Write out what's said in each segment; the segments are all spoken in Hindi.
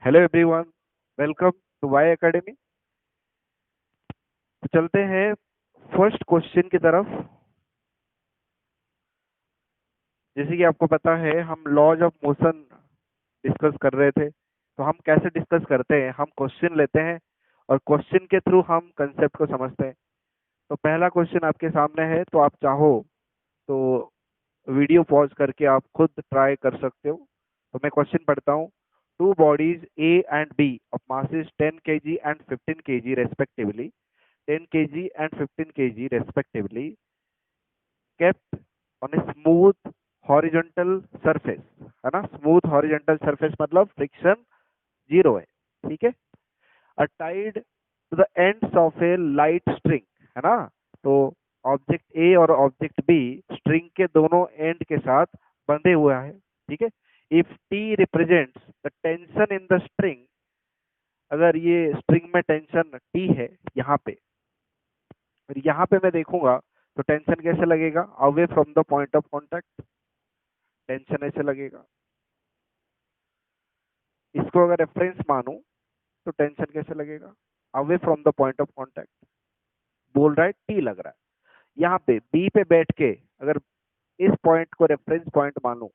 Hello everyone, welcome to Y academy. तो चलते हैं फर्स्ट क्वेश्चन की तरफ। जैसे कि आपको पता है हम लॉज ऑफ मोशन डिस्कस कर रहे थे। तो हम कैसे डिस्कस करते हैं, हम क्वेश्चन लेते हैं और क्वेश्चन के थ्रू हम कंसेप्ट को समझते हैं। तो पहला क्वेश्चन आपके सामने है, तो आप चाहो तो वीडियो पॉज करके आप खुद ट्राई कर सकते हो। तो मैं क्वेश्चन पढ़ता हूँ। Two bodies A and B of masses 10 kg and 15 kg respectively, 10 kg and 15 kg respectively, kept on a smooth horizontal surface, है ना। स्मूथ हॉरिजॉन्टल सरफेस मतलब फ्रिक्शन जीरो है, ठीक है। are tied to the ends of a light string, है ना। तो ऑब्जेक्ट ए और ऑब्जेक्ट बी स्ट्रिंग के दोनों एंड के साथ बंधे हुआ है, ठीक है। If T represents the tension in the string, अगर ये स्ट्रिंग में टेंशन टी है यहाँ पे, और यहाँ पे मैं देखूंगा तो टेंशन कैसे लगेगा, away from the point of contact. Tension ऐसे लगेगा। इसको अगर रेफरेंस मानूं तो टेंशन कैसे लगेगा, away from the point of contact. बोल रहा है टी लग रहा है। यहाँ पे बी पे बैठ के अगर इस पॉइंट को रेफरेंस पॉइंट मानूं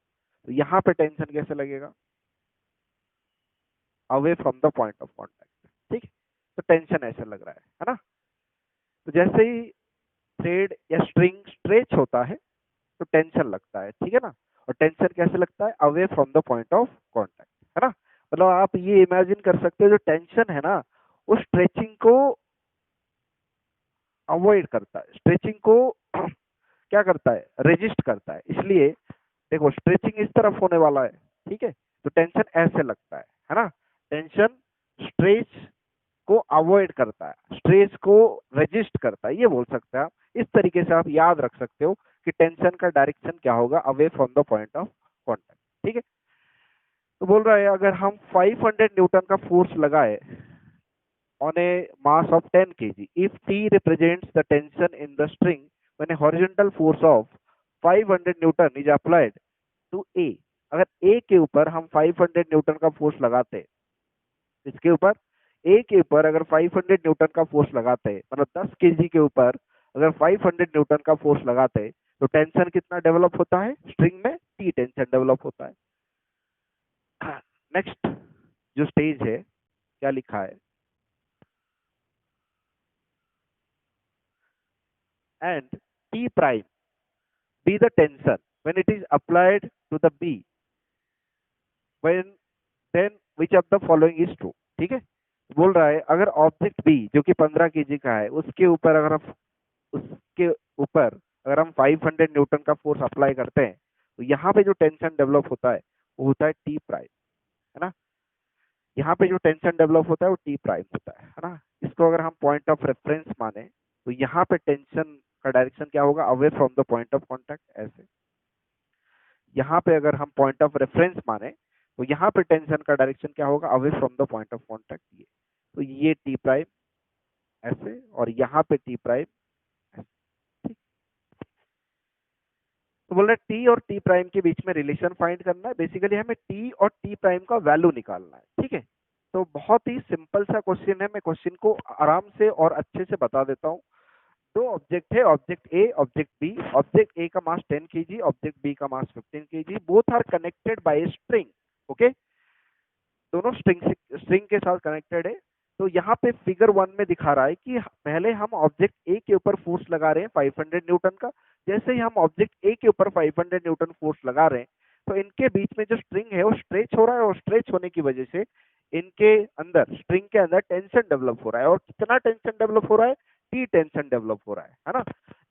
तो यहाँ पे टेंशन कैसे लगेगा, away from the point of contact, ठीक है। तो टेंशन ऐसे लग रहा है ना। तो जैसे ही थ्रेड या स्ट्रिंग स्ट्रेच होता है तो टेंशन लगता है, ठीक है ना। और टेंशन कैसे लगता है, away from the point of contact, है ना। मतलब आप ये इमेजिन कर सकते हो जो टेंशन है ना, उस स्ट्रेचिंग को अवॉइड करता है, स्ट्रेचिंग को क्या करता है, रेजिस्ट करता है। इसलिए देखो स्ट्रेचिंग इस तरफ होने वाला है, ठीक है। तो टेंशन ऐसे लगता है ना। टेंशन स्ट्रेच को अवॉइड करता है, स्ट्रेस को रेजिस्ट करता है, ये बोल सकते हैं आप। इस तरीके से आप याद रख सकते हो कि टेंशन का डायरेक्शन क्या होगा, away from the point of contact, ठीक है। तो बोल रहा है अगर हम 500 न्यूटन का फोर्स लगाए on a mass of 10 kg, if T represents the tension in the string when a horizontal force of 500 Newton is applied to A, अगर A के ऊपर हम 500 न्यूटन का फोर्स लगाते, इसके ऊपर A के ऊपर अगर 500 न्यूटन का फोर्स लगाते, मतलब 10 केजी के ऊपर अगर 500 न्यूटन का फोर्स लगाते, तो टेंशन कितना डेवलप होता है स्ट्रिंग में, T टेंशन डेवलप होता है। नेक्स्ट जो स्टेज है, क्या लिखा है, and T prime be the tension when it is applied to the B, when then which of the following is true, ठीक है। बोल रहा है अगर ऑब्जेक्ट बी जो कि 15 केजी का है, उसके ऊपर अगर हम 500 न्यूटन का फोर्स अप्लाई करते हैं, तो यहाँ पे जो टेंशन डेवलप होता है वो होता है टी प्राइम, है ना। यहाँ पे जो टेंशन डेवलप होता है वो टी प्राइम होता है ना। इसको अगर हम पॉइंट ऑफ रेफरेंस माने तो यहाँ पे टेंशन का डायरेक्शन क्या होगा, away from the point of contact ऐसे। यहाँ पे अगर हम पॉइंट ऑफ रेफरेंस माने तो यहाँ पे टेंशन का डायरेक्शन क्या होगा, away from the point of contact ये। तो ये टी प्राइम ऐसे और यहाँ पे टी प्राइम ऐसे, ठीक। तो बोल रहे टी और टी प्राइम के बीच में रिलेशन फाइंड करना है। बेसिकली हमें टी और टी प्राइम का वैल्यू निकालना है, ठीक है। तो बहुत ही सिंपल सा क्वेश्चन है, मैं क्वेश्चन को आराम से और अच्छे से बता देता हूँ। दो ऑब्जेक्ट है, object A object B. Object A का मास 10 केजी, ऑब्जेक्ट बी का mass 15 KG. Both are connected by string, okay. दोनों स्ट्रिंग के साथ कनेक्टेड है। तो यहाँ पे फिगर 1 में दिखा रहा है कि पहले हम ऑब्जेक्ट ए के ऊपर फोर्स लगा रहे हैं 500 न्यूटन का। जैसे ही हम ऑब्जेक्ट ए के ऊपर 500 न्यूटन फोर्स लगा रहे हैं, तो इनके बीच में जो स्ट्रिंग है वो स्ट्रेच हो रहा है, और स्ट्रेच होने की वजह से इनके अंदर, स्ट्रिंग के अंदर टेंशन डेवलप हो रहा है। और कितना टेंशन डेवलप हो रहा है, टी टेंशन डेवलप हो रहा है ना।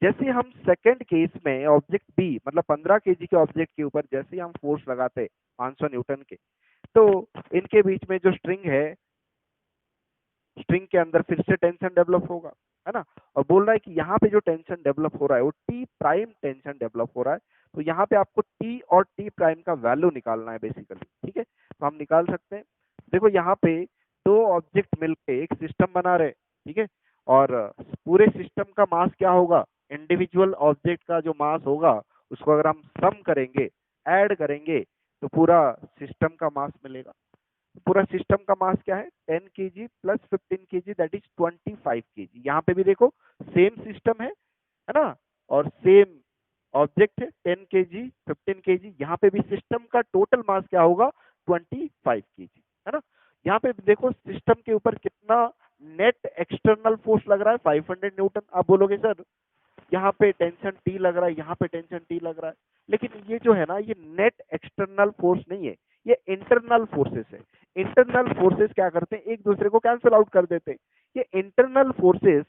जैसे हम सेकंड केस में ऑब्जेक्ट बी मतलब 15 केजी के ऑब्जेक्ट के ऊपर जैसे ही हम फोर्स लगाते 500 न्यूटन के, तो इनके बीच में जो स्ट्रिंग है, स्ट्रिंग के अंदर फिर से टेंशन डेवलप होगा, है ना। और बोल रहा है कि यहाँ पे जो टेंशन डेवलप हो रहा है वो टी प्राइम टेंशन डेवलप हो रहा है। तो यहाँ पे आपको टी और टी प्राइम का वैल्यू निकालना है बेसिकली, ठीक है। तो हम निकाल सकते हैं। देखो यहाँ पे दो ऑब्जेक्ट मिलके एक सिस्टम बना रहे, ठीक है। और पूरे सिस्टम का मास क्या होगा, इंडिविजुअल ऑब्जेक्ट का जो मास होगा उसको अगर हम सम करेंगे, ऐड करेंगे, तो पूरा सिस्टम का मास मिलेगा। पूरा सिस्टम का मास क्या है 10 kg plus 15 kg that is 25 kg। यहाँ पे भी देखो सेम सिस्टम है ना, और सेम ऑब्जेक्ट है 10 kg 15 kg। यहाँ पे भी सिस्टम का टोटल मास क्या होगा 25 kg, है ना। यहाँ पे देखो सिस्टम के ऊपर कितना नेट एक्सटर्नल फोर्स लग रहा है 500 न्यूटन। आप बोलोगे सर यहाँ पे टेंशन टी लग रहा है, यहाँ पे टेंशन टी लग रहा है, लेकिन ये जो है ना ये नेट एक्सटर्नल फोर्स नहीं है, ये इंटरनल फोर्सेस है। इंटरनल फोर्सेस क्या करते हैं एक दूसरे को कैंसिल आउट कर देते हैं। ये इंटरनल फोर्सेस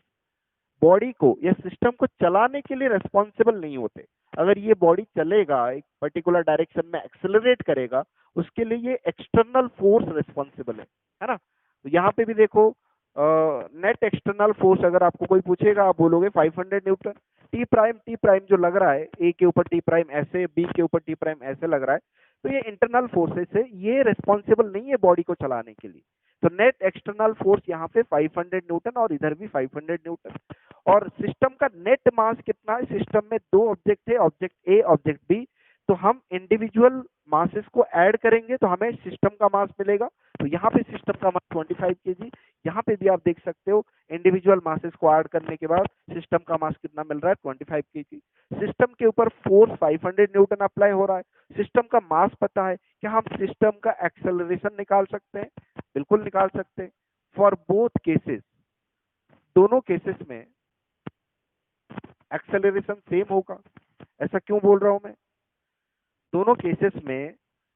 बॉडी को या सिस्टम को चलाने के लिए रेस्पॉन्सिबल नहीं होते। अगर ये बॉडी चलेगा एक पर्टिकुलर डायरेक्शन में एक्सेलरेट करेगा, उसके लिए ये एक्सटर्नल फोर्स रेस्पॉन्सिबल है ना। तो यहाँ पे भी देखो नेट एक्सटर्नल फोर्स अगर आपको कोई पूछेगा आप बोलोगे 500 न्यूटन। टी प्राइम जो लग रहा है ए के ऊपर टी प्राइम ऐसे, बी के ऊपर टी प्राइम ऐसे लग रहा है, तो ये इंटरनल फोर्सेस है, ये रेस्पॉन्सिबल नहीं है बॉडी को चलाने के लिए। तो नेट एक्सटर्नल फोर्स यहाँ पे 500 न्यूटन और इधर भी 500 न्यूटन। और सिस्टम का नेट मास कितना है, सिस्टम में दो ऑब्जेक्ट है, ऑब्जेक्ट ए ऑब्जेक्ट बी, तो हम इंडिविजुअल मासेस को ऐड करेंगे तो हमें सिस्टम का मास मिलेगा। तो यहाँ पे सिस्टम का मास 25 kg, यहाँ पे भी आप देख सकते हो इंडिविजुअल मासेस को ऐड करने के बाद सिस्टम का मास कितना मिल रहा है 25 kg। सिस्टम के ऊपर फोर्स 500 न्यूटन अप्लाई हो रहा है, सिस्टम का मास पता है, क्या हम सिस्टम का एक्सेलरेशन निकाल सकते हैं? बिल्कुल निकाल सकते हैं। फॉर बोथ केसेस, दोनों केसेस में एक्सेलरेशन सेम होगा। ऐसा क्यों बोल रहा हूं मैं? दोनों केसेस में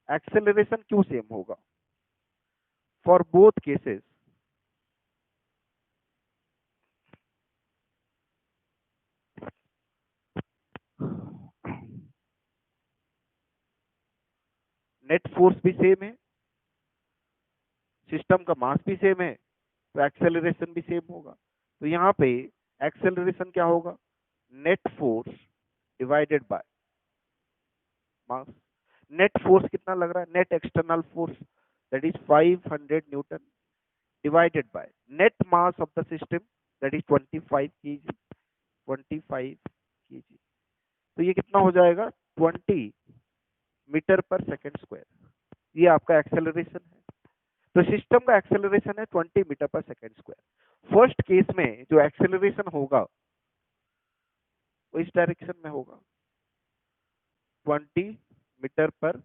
एक्सेलरेशन क्यों सेम होगा? For both cases net force भी सेम है, सिस्टम का मास भी सेम है, तो एक्सेलरेशन भी सेम होगा। तो यहाँ पे एक्सेलरेशन क्या होगा? Net force divided by mass. Net force कितना लग रहा है? Net external force that is 500 Newton divided by net mass of the system that is 25 kg। 25 kg, तो ये कितना हो जाएगा 20 मीटर पर सेकेंड स्क्वायर। ये आपका एक्सेलरेशन है। तो सिस्टम का एक्सेलरेशन है 20 metre per second square. First case में जो एक्सेलरेशन होगा वो इस डायरेक्शन में होगा 20 मीटर पर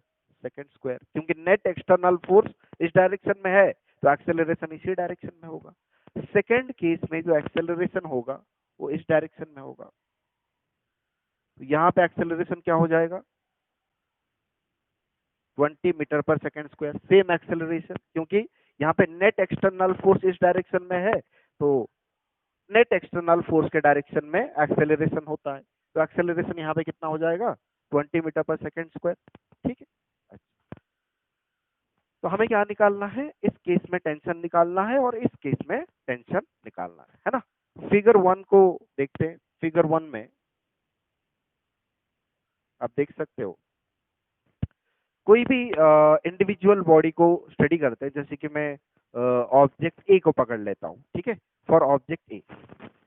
सेकेंड स्क्वायर, क्योंकि नेट एक्सटर्नल फोर्स इस डायरेक्शन में है तो एक्सेलरेशन इसी डायरेक्शन में होगा। सेकेंड केस में जो एक्सेलरेशन होगा वो इस डायरेक्शन में होगा, तो यहाँ पे एक्सेलरेशन क्या हो जाएगा 20 metre per second square. Same acceleration, क्योंकि यहाँ पे नेट एक्सटर्नल फोर्स इस डायरेक्शन में है, तो नेट एक्सटर्नल फोर्स के डायरेक्शन में एक्सेलरेशन होता है। तो एक्सेलरेशन यहाँ पे कितना हो जाएगा 20 मीटर पर सेकेंड स्क्वायर। ठीक है, अच्छा। तो हमें क्या निकालना है? इस केस में टेंशन निकालना है और इस केस में टेंशन निकालना है ना। फिगर 1 को देखते हैं। फिगर 1 में आप देख सकते हो कोई भी इंडिविजुअल बॉडी को स्टडी करते हैं, जैसे कि मैं ऑब्जेक्ट ए को पकड़ लेता हूँ, ठीक है। For object A,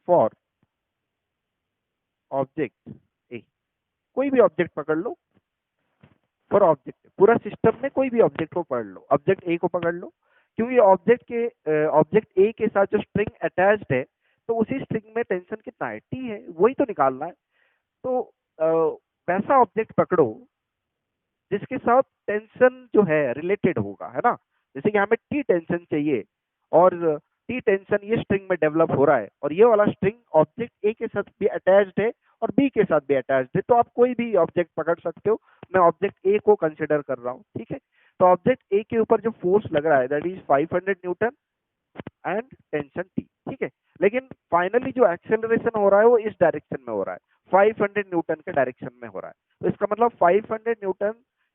for object A, कोई भी ऑब्जेक्ट पकड़ लो। फॉर ऑब्जेक्ट, पूरा सिस्टम में कोई भी ऑब्जेक्ट को पकड़ लो, ऑब्जेक्ट ए को पकड़ लो। क्योंकि ऑब्जेक्ट ए के साथ जो स्ट्रिंग अटैच्ड है, तो उसी स्ट्रिंग में टेंशन कितना है टी है, वही तो निकालना है। तो अ, वैसा ऑब्जेक्ट पकड़ो जिसके साथ टेंशन जो है रिलेटेड होगा, है ना। जैसे कि हमें टी टेंशन चाहिए और टी टेंशन ये स्ट्रिंग में डेवलप हो रहा है और ये वाला स्ट्रिंग ऑब्जेक्ट ए के साथ भी अटैच्ड है और बी के साथ भी अटैच्ड है, तो आप कोई भी ऑब्जेक्ट पकड़ सकते हो। मैं ऑब्जेक्ट ए को कंसिडर कर रहा हूँ, ठीक है। तो ऑब्जेक्ट ए के ऊपर जो फोर्स लग रहा है that is 500 Newton and tension T, ठीक है। लेकिन फाइनली जो एक्सेलरेशन हो रहा है वो इस डायरेक्शन में हो रहा है, 500 न्यूटन के डायरेक्शन में हो रहा है। तो इसका मतलब 500 newton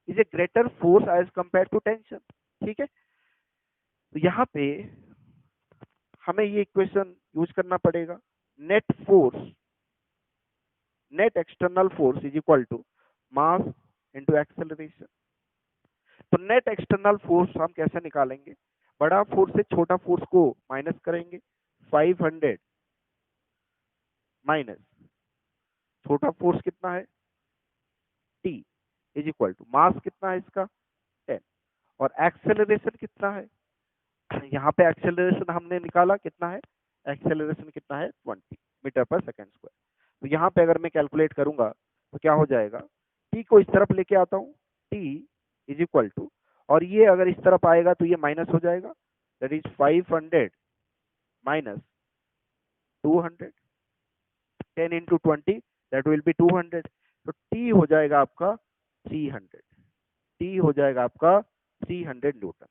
is a greater force as compare to tension, ठीक है। तो यहाँ पे हमें ये इक्वेशन यूज करना पड़ेगा। Net force, net external force is equal to mass into acceleration. तो नेट एक्सटर्नल फोर्स हम कैसे निकालेंगे? बड़ा फोर्स से छोटा फोर्स को माइनस करेंगे, 500 माइनस छोटा फोर्स कितना है T, is equal to mass कितना है इसका 10, और एक्सेलरेशन कितना है यहाँ पे एक्सेलरेशन हमने निकाला कितना है, एक्सेलरेशन कितना है 20 मीटर पर सेकेंड स्क्वायर। तो यहाँ पे अगर मैं कैलकुलेट करूंगा तो क्या हो जाएगा, टी को इस तरफ लेके आता हूँ, टी इज इक्वल टू, और ये अगर इस तरफ आएगा तो ये माइनस हो जाएगा, that is 500 minus 200, 10 into 20 that will B 200। तो टी हो जाएगा आपका 300, टी हो जाएगा आपका 300 Newton.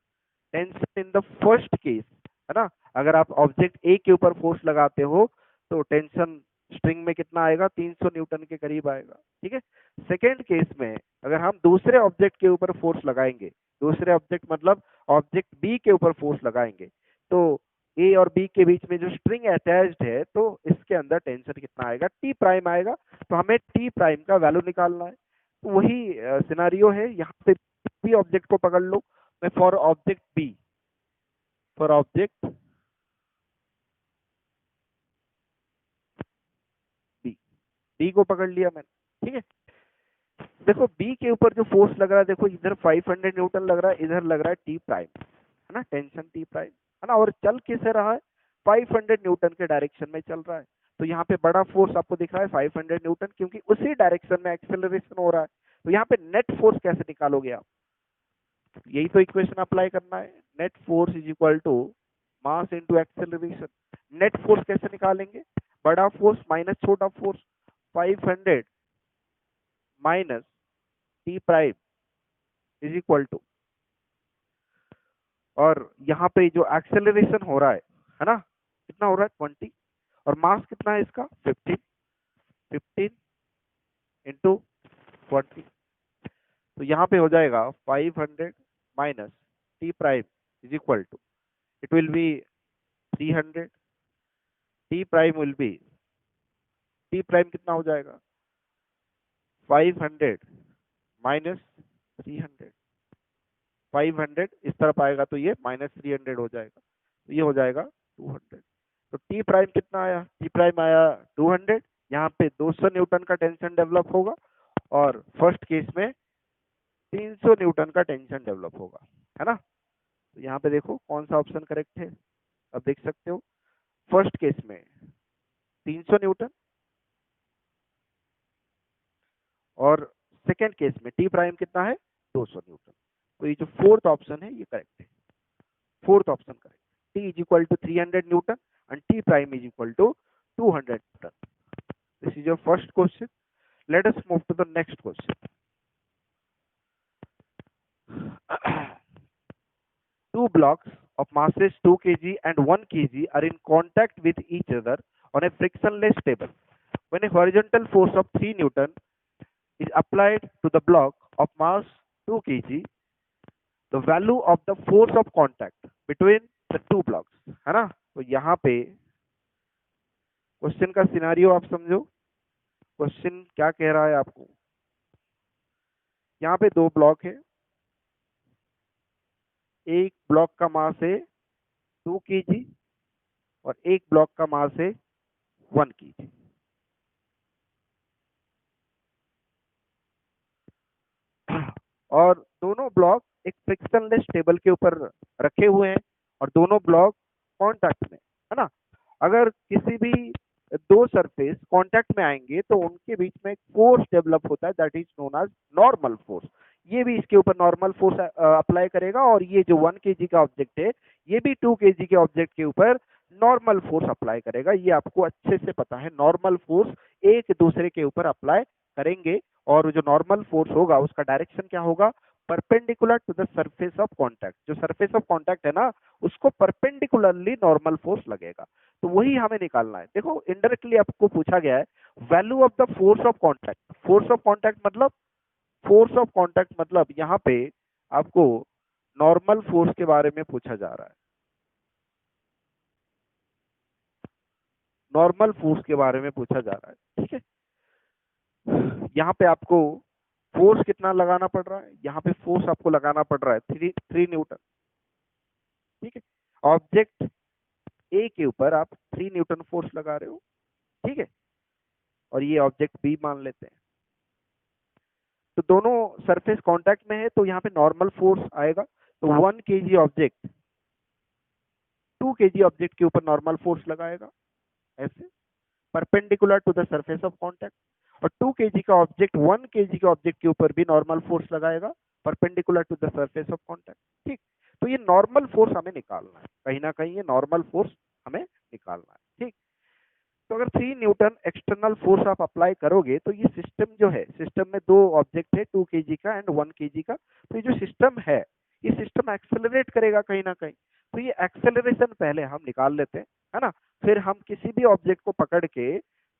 Tension in the first case, है ना, अगर आप ऑब्जेक्ट ए के ऊपर फोर्स लगाते हो तो टेंशन स्ट्रिंग में कितना आएगा, 300 न्यूटन के करीब आएगा। ठीक है, सेकेंड केस में अगर हम दूसरे ऑब्जेक्ट के ऊपर फोर्स लगाएंगे, दूसरे ऑब्जेक्ट मतलब ऑब्जेक्ट बी के ऊपर फोर्स लगाएंगे, तो ए और बी के बीच में जो स्ट्रिंग अटैच्ड है तो इसके अंदर टेंशन कितना आएगा, टी प्राइम आएगा। तो हमें टी प्राइम का वैल्यू निकालना है। तो वही सिनारियो है, यहाँ पे बी ऑब्जेक्ट को पकड़ लो, मैं for object B, for object B, B को पकड़ लिया मैंने। ठीक है, देखो बी के ऊपर जो फोर्स लग रहा है, देखो इधर 500 न्यूटन लग रहा है, इधर लग रहा है टी प्राइम, है ना, टेंशन टी प्राइम, है ना, और चल किसे रहा है, 500 न्यूटन के डायरेक्शन में चल रहा है। तो यहाँ पे बड़ा फोर्स आपको दिख रहा है 500 न्यूटन, क्योंकि उसी डायरेक्शन में एक्सेलरेशन हो रहा है। तो यहाँ पे नेट फोर्स कैसे निकालोगे आप, यही तो इक्वेशन अप्लाई करना है, net force is equal to mass into acceleration. Net force कैसे निकालेंगे, बड़ा फोर्स माइनस छोटा force, 500 minus T prime is equal to, और यहाँ पे जो एक्सेलरेशन हो रहा है ना, कितना हो रहा है 20, और मास कितना है इसका 15, 15 इंटू 40। तो यहाँ पे हो जाएगा 500 minus T prime is equal to, it will be 300, T prime will be, T prime कितना हो जाएगा 500 माइनस 300, 500 इस तरफ आएगा तो ये माइनस 300 हो जाएगा, तो ये हो जाएगा 200। तो टी प्राइम कितना आया, टी प्राइम आया 200। यहाँ पे 200 न्यूटन का टेंशन डेवलप होगा, और फर्स्ट केस में 300 न्यूटन का टेंशन डेवलप होगा, है ना। तो यहाँ पे देखो कौन सा ऑप्शन करेक्ट है, अब देख सकते हो, फर्स्ट केस में 300 न्यूटन, और सेकेंड केस में टी प्राइम कितना है 200 न्यूटन। तो ये जो फोर्थ ऑप्शन है ये करेक्ट है, fourth option correct, T is equal to 300 newton and T prime is equal to 200 newton. This is your first question. Let us move to the next question. Two blocks of masses 2 kg and 1 kg are in contact with each other on a frictionless table. When a horizontal force of 3 Newton is applied to the block of mass 2 kg, the value of the force of contact between the two blocks, है ना। तो यहाँ पे क्वेश्चन का सिनारियो आप समझो, क्वेश्चन क्या कह रहा है आपको। यहाँ पे दो ब्लॉक है, एक ब्लॉक का मास है 2 kg और एक ब्लॉक का मास है 1 kg। और दोनों ब्लॉक एक फ्रिक्शनलेस टेबल के ऊपर रखे हुए हैं, और दोनों ब्लॉक कांटेक्ट में, है ना। अगर किसी भी दो सरफेस कांटेक्ट में आएंगे तो उनके बीच में एक फोर्स डेवलप होता है, that is known as normal force. ये भी इसके ऊपर नॉर्मल फोर्स अप्लाई करेगा, और ये जो 1 kg का ऑब्जेक्ट है ये भी 2 kg के ऑब्जेक्ट के ऊपर नॉर्मल फोर्स अप्लाई करेगा। ये आपको अच्छे से पता है, नॉर्मल फोर्स एक दूसरे के ऊपर अप्लाई करेंगे, और जो नॉर्मल फोर्स होगा उसका डायरेक्शन क्या होगा, perpendicular to the surface of contact. जो सरफेस ऑफ कांटेक्ट है ना उसको परपेंडिकुलरली नॉर्मल फोर्स लगेगा। तो वही हमें निकालना है। देखो इनडायरेक्टली आपको पूछा गया है value of the force of contact. Force of contact मतलब, फोर्स ऑफ कांटेक्ट मतलब यहाँ पे आपको नॉर्मल फोर्स के बारे में पूछा जा रहा है, नॉर्मल फोर्स के बारे में पूछा जा रहा है। ठीक है, यहाँ पे आपको फोर्स कितना लगाना पड़ रहा है, यहाँ पे फोर्स आपको लगाना पड़ रहा है 3 न्यूटन। ठीक है, ऑब्जेक्ट ए के ऊपर आप 3 न्यूटन फोर्स लगा रहे हो। ठीक है, और ये ऑब्जेक्ट बी मान लेते हैं। तो दोनों सरफेस कांटेक्ट में है तो यहाँ पे नॉर्मल फोर्स आएगा। तो 1 kg ऑब्जेक्ट 2 kg ऑब्जेक्ट के ऊपर नॉर्मल फोर्स लगाएगा ऐसे perpendicular to the surface of contact, और 2 kg का ऑब्जेक्ट 1 kg के ऑब्जेक्ट के ऊपर भी नॉर्मल फोर्स लगाएगा perpendicular to the surface of contact. ठीक, तो ये नॉर्मल फोर्स हमें निकालना है, कहीं ना कहीं ये नॉर्मल फोर्स हमें निकालना है। ठीक, तो अगर 3 न्यूटन एक्सटर्नल फोर्स आप अप्लाई करोगे तो ये सिस्टम जो है, सिस्टम में दो ऑब्जेक्ट है 2 kg का एंड 1 kg का, तो ये जो सिस्टम है ये सिस्टम एक्सेलरेट करेगा कहीं ना कहीं, तो ये एक्सेलरेशन पहले हम निकाल लेते हैं, है ना। फिर हम किसी भी ऑब्जेक्ट को पकड़ के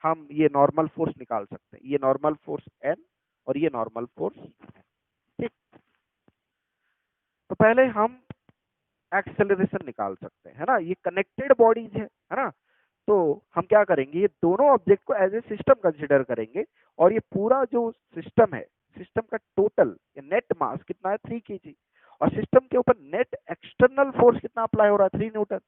हम ये नॉर्मल फोर्स निकाल सकते हैं, ये नॉर्मल फोर्स एन और ये नॉर्मल फोर्स। ठीक, तो पहले हम एक्सेलरेशन निकाल सकते हैं, है ना। ये कनेक्टेड बॉडीज है ना। तो हम क्या करेंगे, ये दोनों ऑब्जेक्ट को एज ए सिस्टम कंसिडर करेंगे, और ये पूरा जो सिस्टम है, सिस्टम का टोटल नेट मास कितना है 3 kg, और सिस्टम के ऊपर नेट एक्सटर्नल फोर्स कितना अप्लाई हो रहा है 3 न्यूटन,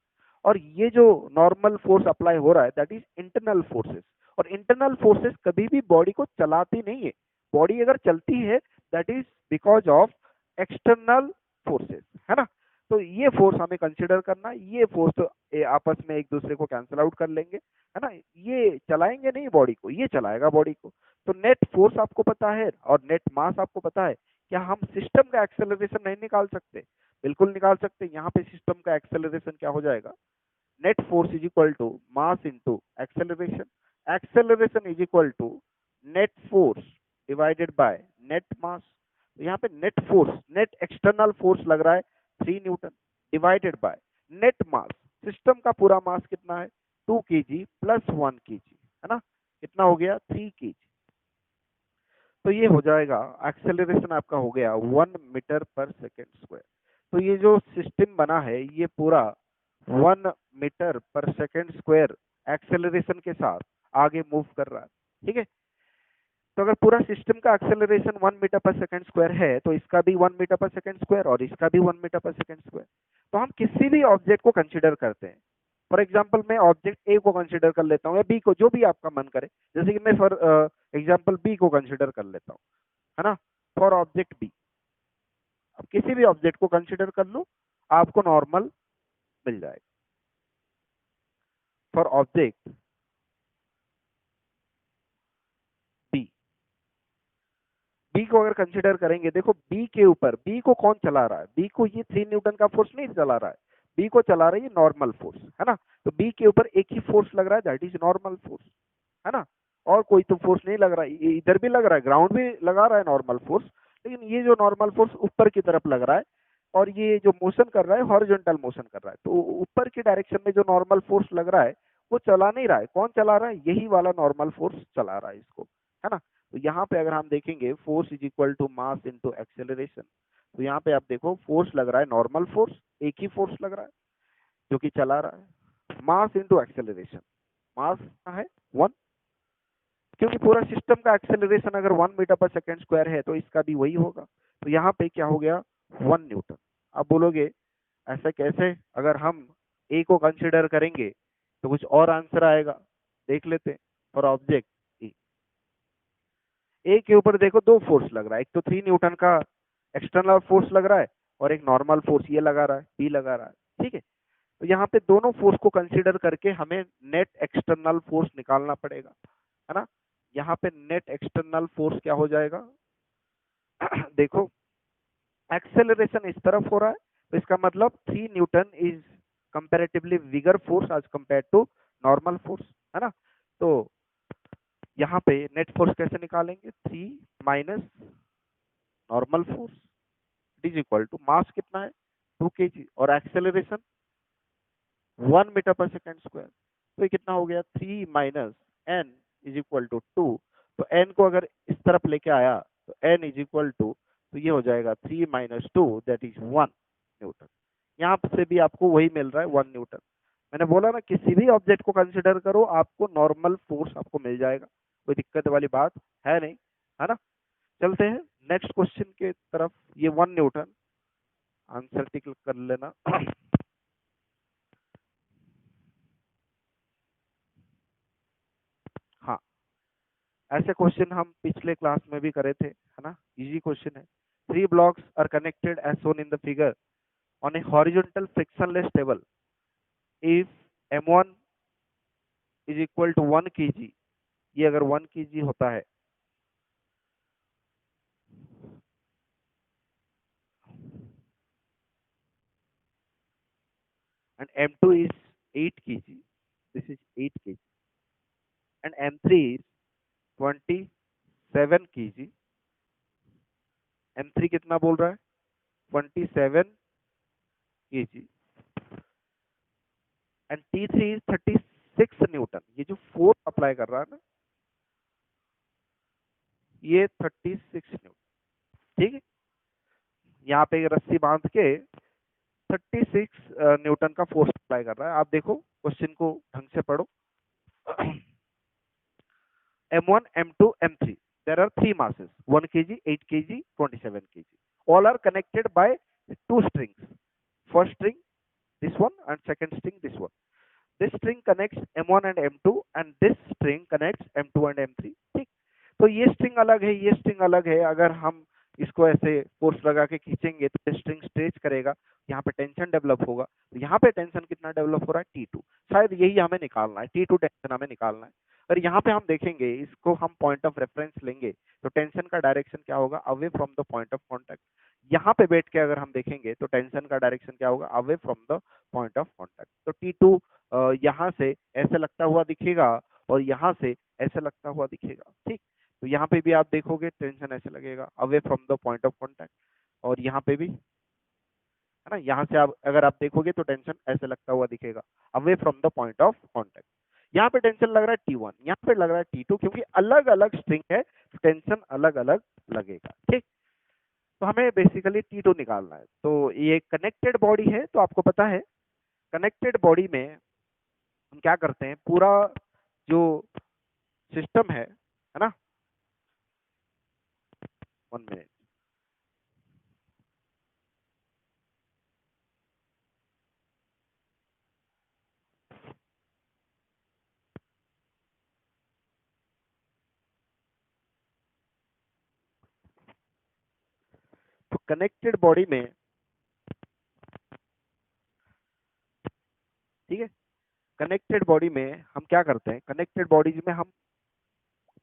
और ये जो नॉर्मल फोर्स अप्लाई हो रहा है दैट इज इंटरनल फोर्सेस। और इंटरनल फोर्सेस कभी भी बॉडी को चलाती नहीं है, बॉडी अगर चलती है that is because of external forces, है ना। तो ये फोर्स हमें कंसिडर करना है, ये फोर्स तो आपस में एक दूसरे को कैंसिल आउट कर लेंगे, है ना। ये चलाएंगे नहीं बॉडी को, ये चलाएगा बॉडी को। तो नेट फोर्स आपको पता है और नेट मास आपको पता है, क्या हम सिस्टम का एक्सेलरेशन नहीं निकाल सकते? बिल्कुल निकाल सकते हैं। यहाँ पे सिस्टम का एक्सेलरेशन क्या हो जाएगा, net force is equal to mass into acceleration, acceleration is equal to net force divided by net mass. तो यहाँ पे net force, net external force लग रहा है 3 newton divided by net mass, system का पूरा मास कितना है 2 kg प्लस 1 kg, है ना। कितना हो गया 3 kg। तो ये हो जाएगा एक्सेलरेशन आपका हो गया 1 मीटर पर सेकेंड स्क्वायर। तो ये जो सिस्टम बना है ये पूरा 1 metre per second square acceleration के साथ आगे मूव कर रहा है। ठीक है, तो अगर पूरा सिस्टम का acceleration 1 metre per second square है तो इसका भी 1 मीटर पर सेकेंड स्क्वायर और इसका भी 1 मीटर पर सेकेंड स्क्वायर। तो हम किसी भी ऑब्जेक्ट को कंसिडर करते हैं, फॉर एग्जाम्पल मैं ऑब्जेक्ट ए को कंसिडर कर लेता हूँ या बी को, जो भी आपका मन करे, जैसे कि मैं फॉर एग्जाम्पल बी को कंसिडर कर लेता हूँ, है ना, फॉर ऑब्जेक्ट बी। अब किसी भी ऑब्जेक्ट को कंसिडर कर लो, आपको नॉर्मल मिल जाएगा फॉर ऑब्जेक्ट बी। बी को अगर कंसिडर करेंगे, देखो बी के ऊपर, बी को कौन चला रहा है, बी को ये 3 न्यूटन का फोर्स नहीं चला रहा है, बी को चला रही है नॉर्मल फोर्स, है ना। तो बी के ऊपर एक ही फोर्स लग रहा है दैट इज नॉर्मल फोर्स, है ना। और कोई तो फोर्स नहीं लग रहा है, इधर भी लग रहा है, ग्राउंड भी लगा रहा है नॉर्मल फोर्स, लेकिन ये जो नॉर्मल फोर्स ऊपर की तरफ लग रहा है, और ये जो मोशन कर रहा है हॉरिजॉन्टल मोशन कर रहा है, तो ऊपर की डायरेक्शन में जो नॉर्मल फोर्स लग रहा है वो चला नहीं रहा है, कौन चला रहा है, यही वाला नॉर्मल फोर्स चला रहा है इसको, है ना। तो यहाँ पे अगर हम देखेंगे force is equal to mass into acceleration, तो यहाँ पे आप देखो फोर्स लग रहा है नॉर्मल फोर्स, एक ही फोर्स लग रहा है जो कि चला रहा है, मास इनटू एक्सेलरेशन, मास है 1, क्योंकि पूरा सिस्टम का एक्सेलरेशन अगर 1 मीटर पर सेकेंड स्क्वायर है तो इसका भी वही होगा। तो यहाँ पे क्या हो गया 1 न्यूटन। आप बोलोगे ऐसा कैसे, अगर हम ए को कंसिडर करेंगे तो कुछ और आंसर आएगा, देख लेते हैं। और ऑब्जेक्ट ए के ऊपर देखो दो फोर्स लग रहा है, एक तो 3 न्यूटन का एक्सटर्नल फोर्स लग रहा है और एक नॉर्मल फोर्स ये लगा रहा है, बी लगा रहा है। ठीक है, तो यहाँ पे दोनों फोर्स को कंसिडर करके हमें नेट एक्सटर्नल फोर्स निकालना पड़ेगा, है ना। यहाँ पे नेट एक्सटर्नल फोर्स क्या हो जाएगा देखो एक्सेलरेशन इस तरफ हो रहा है, तो इसका मतलब 3 newton is comparatively bigger force as compare to normal force, है ना। तो यहाँ पे नेट फोर्स कैसे निकालेंगे, 3 minus normal force is equal to mass कितना है 2 kg और acceleration 1 metre per second square. तो ये कितना हो गया 3 minus N is equal to 2। तो एन को अगर इस तरफ लेके आया तो एन इज इक्वल टू, तो ये हो जाएगा 3 माइनस 2 दैट इज 1 न्यूटन। यहाँ से भी आपको वही मिल रहा है 1 न्यूटन। मैंने बोला ना किसी भी ऑब्जेक्ट को कंसिडर करो आपको नॉर्मल फोर्स आपको मिल जाएगा, कोई दिक्कत वाली बात है नहीं, है ना। चलते हैं नेक्स्ट क्वेश्चन के तरफ। ये 1 न्यूटन आंसर टिक कर लेना हाँ, ऐसे क्वेश्चन हम पिछले क्लास में भी करे थे, है ना, इजी क्वेश्चन है। 3 blocks are connected as shown in the figure on a horizontal frictionless table if m1 is equal to 1 kg, ये अगर 1 kg होता है and m2 is 8 kg, this is 8 kg, and m3 is 27 kg, m3 कितना बोल रहा है 27 kg, and T3 is 36 Newton. ये जो फोर्स अप्लाई कर रहा है ना, ये 36 न्यूटन। ठीक है, यहाँ पे एक रस्सी बांध के 36 न्यूटन का फोर्स अप्लाई कर रहा है। आप देखो क्वेश्चन को ढंग से पढ़ो। m1, m2, m3, there are three masses, 1 kg, 8 kg, 27 kg, all are connected by two strings, first string this one and second string this one, this string connects m1 and m2 and this string connects m2 and m3। ठीक, तो ये स्ट्रिंग अलग है, ये स्ट्रिंग अलग है। अगर हम इसको ऐसे फोर्स लगा के खींचेंगे तो स्ट्रिंग स्ट्रेच करेगा, यहाँ पे टेंशन डेवलप होगा। तो यहाँ पे टेंशन कितना डेवलप हो रहा है T2, शायद यही हमें निकालना है, T2 टेंशन हमें निकालना है। और यहाँ पे हम देखेंगे, इसको हम पॉइंट ऑफ रेफरेंस लेंगे तो टेंशन का डायरेक्शन क्या होगा, away from the point of contact. यहाँ पे बैठ के अगर हम देखेंगे तो टेंशन का डायरेक्शन क्या होगा, away from the point of contact. तो T2 यहाँ से ऐसे लगता हुआ दिखेगा और यहाँ से ऐसे लगता हुआ दिखेगा। ठीक, तो यहाँ पे भी आप देखोगे टेंशन ऐसे लगेगा, away from the point of contact, और यहाँ पे भी है ना, यहाँ से आप अगर आप देखोगे तो टेंशन ऐसे लगता हुआ दिखेगा, away from the point of contact. यहाँ पे टेंशन लग रहा है T1, यहाँ पे लग रहा है T2, क्योंकि अलग अलग स्ट्रिंग है तो टेंशन अलग अलग लगेगा। ठीक, तो हमें बेसिकली T2 निकालना है। तो ये कनेक्टेड बॉडी है, तो आपको पता है कनेक्टेड बॉडी में हम क्या करते हैं, पूरा जो सिस्टम है ना, 1 मिनट, तो कनेक्टेड बॉडी में, ठीक है, कनेक्टेड बॉडी में हम क्या करते हैं, कनेक्टेड बॉडीज में हम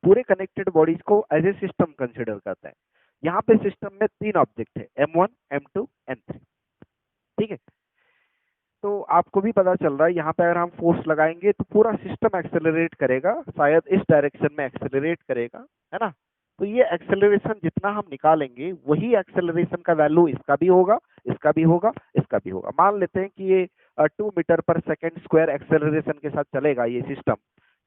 पूरे कनेक्टेड बॉडीज को एज ए सिस्टम कंसिडर करते हैं। यहाँ पे सिस्टम में 3 ऑब्जेक्ट है, M1, M2, M3। ठीक है, तो आपको भी पता चल रहा है यहाँ पे अगर हम फोर्स लगाएंगे तो पूरा सिस्टम एक्सेलरेट करेगा, शायद इस डायरेक्शन में एक्सेलरेट करेगा, है ना। तो ये एक्सेलरेशन जितना हम निकालेंगे वही एक्सेलरेशन का वैल्यू इसका भी होगा, इसका भी होगा, इसका भी होगा। मान लेते हैं कि ये 2 metre per second square acceleration के साथ चलेगा ये सिस्टम।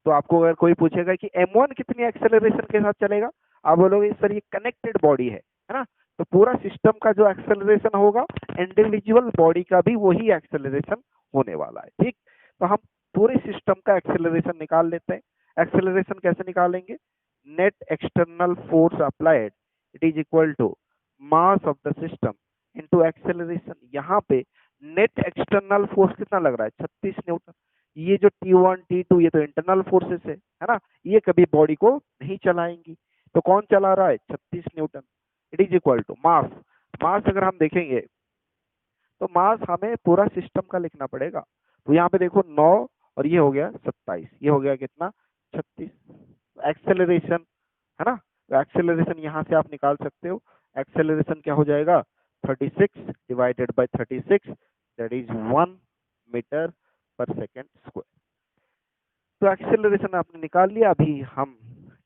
तो आपको अगर कोई पूछेगा कि M1 कितनी एक्सेलरेशन के साथ चलेगा, आप बोलोगे सर ये कनेक्टेड बॉडी है ना। तो पूरा सिस्टम का जो एक्सेलरेशन होगा, इंडिविजुअल बॉडी का भी वही एक्सेलरेशन होने वाला है। ठीक, तो हम पूरे सिस्टम का एक्सेलरेशन निकाल लेते हैं। एक्सेलरेशन कैसे निकालेंगे, net external force applied it is equal to mass of the system into acceleration. यहाँ पे नेट एक्सटर्नल फोर्स कितना लग रहा है, 36 न्यूटन। ये जो T1, T2 ये तो इंटरनल फोर्सेस है ना, ये कभी बॉडी को नहीं चलाएंगी। तो कौन चला रहा है, 36 newton. It is equal to mass, mass अगर हम देखेंगे तो मास हमें पूरा सिस्टम का लिखना पड़ेगा। तो यहाँ पे देखो 9 और ये हो गया 27, ये हो गया कितना 36। एक्सेलरेशन है ना, तो एक्सेलरेशन यहाँ से आप निकाल सकते हो। एक्सेलरेशन क्या हो जाएगा, 36 divided by 36, that is 1 metre per second square. तो एक्सेलरेशन आपने निकाल लिया, अभी हम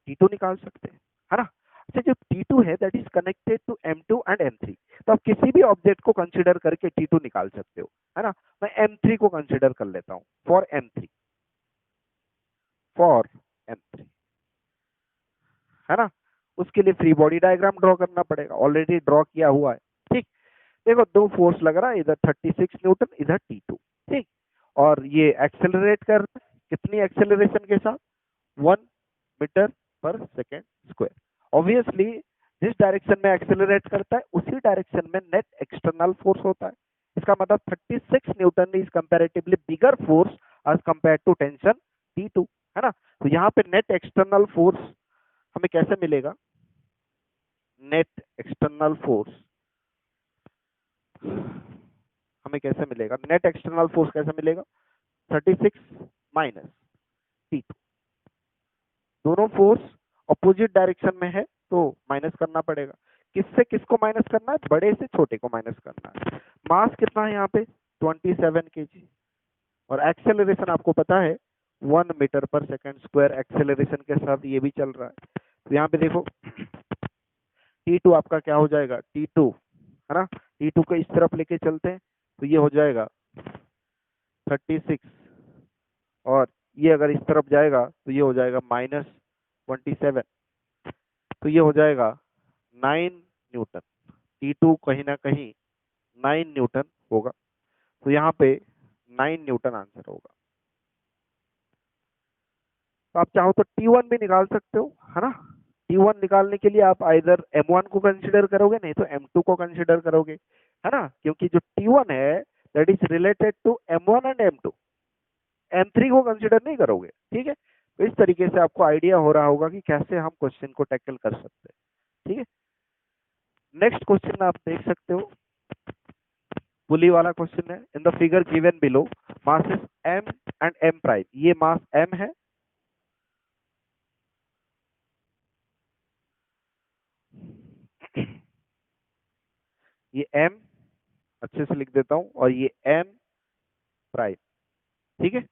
T2 निकाल सकते हैं, है ना। अच्छा, जो T2 है that is connected to M2 and M3, तो आप किसी भी ऑब्जेक्ट को कंसीडर करके T2 निकाल सकते हो, है ना। मैं M3 को कंसीडर कर लेता हूँ, फॉर M3, फॉर M3, है ना। उसके लिए फ्री बॉडी डायग्राम ड्रॉ करना पड़ेगा, ऑलरेडी ड्रॉ किया हुआ है। ठीक, देखो दो फोर्स लग रहा है, इधर 36 न्यूटन, इधर T2। ठीक, और ये एक्सेलरेट कर रहा है, कितनी एक्सेलरेशन के साथ, 1 metre per second square. Obviously जिस डायरेक्शन में एक्सेलरेट करता है उसी डायरेक्शन में नेट एक्सटर्नल फोर्स होता है। इसका मतलब 36 newton is comparatively bigger force as compare to tension T2, है ना। तो यहाँ पे नेट एक्सटर्नल फोर्स हमें कैसे मिलेगा, नेट एक्सटर्नल फोर्स हमें कैसे मिलेगा, नेट एक्सटर्नल फोर्स कैसे मिलेगा, 36 माइनस T2। दोनों फोर्स अपोजिट डायरेक्शन में है तो माइनस करना पड़ेगा। किससे किसको माइनस करना है? बड़े से छोटे को माइनस करना है। मास कितना है यहाँ पे? 27 kg। और एक्सेलरेशन आपको पता है 1 मीटर पर सेकंड स्क्वायर एक्सेलरेशन के साथ ये भी चल रहा है। तो यहाँ पे देखो T2 आपका क्या हो जाएगा? T2 है ना, T2 को इस तरफ लेके चलते हैं तो ये हो जाएगा 36, और ये अगर इस तरफ जाएगा तो ये हो जाएगा -27, तो ये हो जाएगा 9 न्यूटन। T2 कहीं ना कहीं 9 न्यूटन होगा, तो यहाँ पे 9 न्यूटन आंसर होगा। तो आप चाहो तो T1 भी निकाल सकते हो, है ना। T1 निकालने के लिए आप आइदर M1 को कंसीडर करोगे, नहीं तो M2 को कंसीडर करोगे, है ना, क्योंकि जो T1 है that is related to M1 and M2, M3 को कंसीडर नहीं करोगे, ठीक है। तो इस तरीके से आपको आइडिया हो रहा होगा कि कैसे हम क्वेश्चन को टैकल कर सकते हैं, ठीक है। नेक्स्ट क्वेश्चन आप देख सकते हो, पुली वाला क्वेश्चन है। In the figure given below masses M and M prime, ये मास M है, ये M अच्छे से लिख देता हूं, और ये M प्राइम, ठीक है,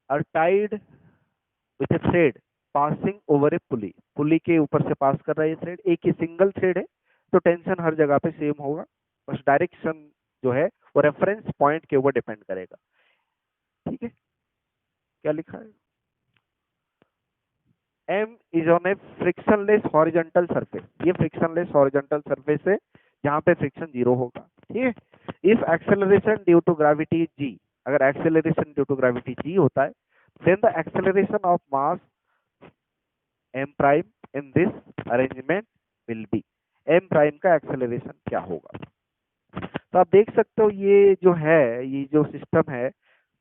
are tied with a thread passing over a pulley. Pulley के ऊपर से पास कर रहा है ये थ्रेड, एक ही सिंगल थ्रेड है, तो टेंशन हर जगह पे सेम होगा, बस डायरेक्शन जो है वो रेफरेंस पॉइंट के ऊपर डिपेंड करेगा, ठीक है। क्या लिखा है? M is on a frictionless horizontal surface, ये फ्रिक्शनलेस हॉरिजॉन्टल सरफेस है जहां पे फ्रिक्शन जीरो होगा, ठीक है। If acceleration due to gravity G, अगर acceleration due to gravity G होता है, then the acceleration of mass M prime in this arrangement will be, M prime का एक्सेलरेशन क्या होगा? तो आप देख सकते हो ये जो है, ये जो सिस्टम है,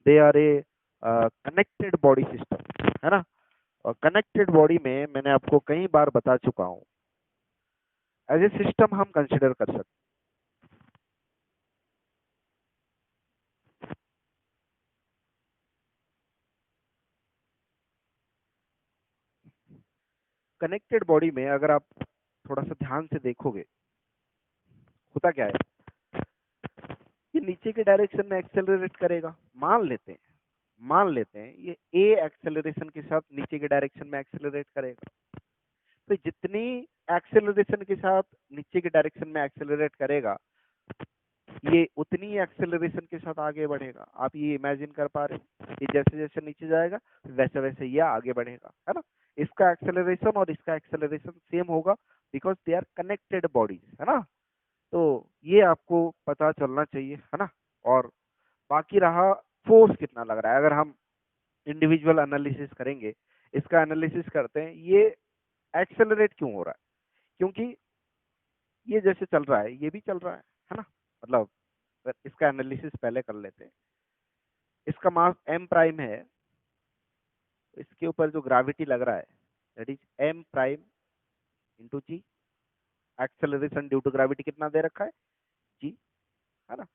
they are a connected body system, है ना। और कनेक्टेड बॉडी में मैंने आपको कई बार बता चुका हूं, एज ए सिस्टम हम कंसिडर कर सकते। कनेक्टेड बॉडी में अगर आप थोड़ा सा ध्यान से देखोगे, होता क्या है, ये नीचे के डायरेक्शन में एक्सेलरेट करेगा, मान लेते हैं ये ए एक्सेलरेशन के साथ नीचे के डायरेक्शन में एक्सेलरेट करेगा, तो जितनी एक्सेलरेशन के साथ नीचे के डायरेक्शन में एक्सेलरेट करेगा, ये उतनी एक्सेलरेशन के साथ आगे बढ़ेगा। आप ये इमेजिन कर पा रहे हो, ये जैसे जैसे नीचे जाएगा वैसे वैसे ये आगे बढ़ेगा, है ना। इसका एक्सेलरेशन और इसका एक्सेलरेशन सेम होगा, because they are connected bodies, है ना। तो ये आपको पता चलना चाहिए, है ना। और बाकी रहा फोर्स कितना लग रहा है, अगर हम इंडिविजुअल एनालिसिस करेंगे, इसका एनालिसिस करते हैं, ये एक्सेलरेट क्यों हो रहा है? क्योंकि ये जैसे चल रहा है ये भी चल रहा है ना। मतलब इसका एनालिसिस पहले कर लेते हैं। इसका मास M प्राइम है, इसके ऊपर जो ग्रेविटी लग रहा है that is M prime into G। Acceleration due to gravity कितना दे रखा है? G, है ना।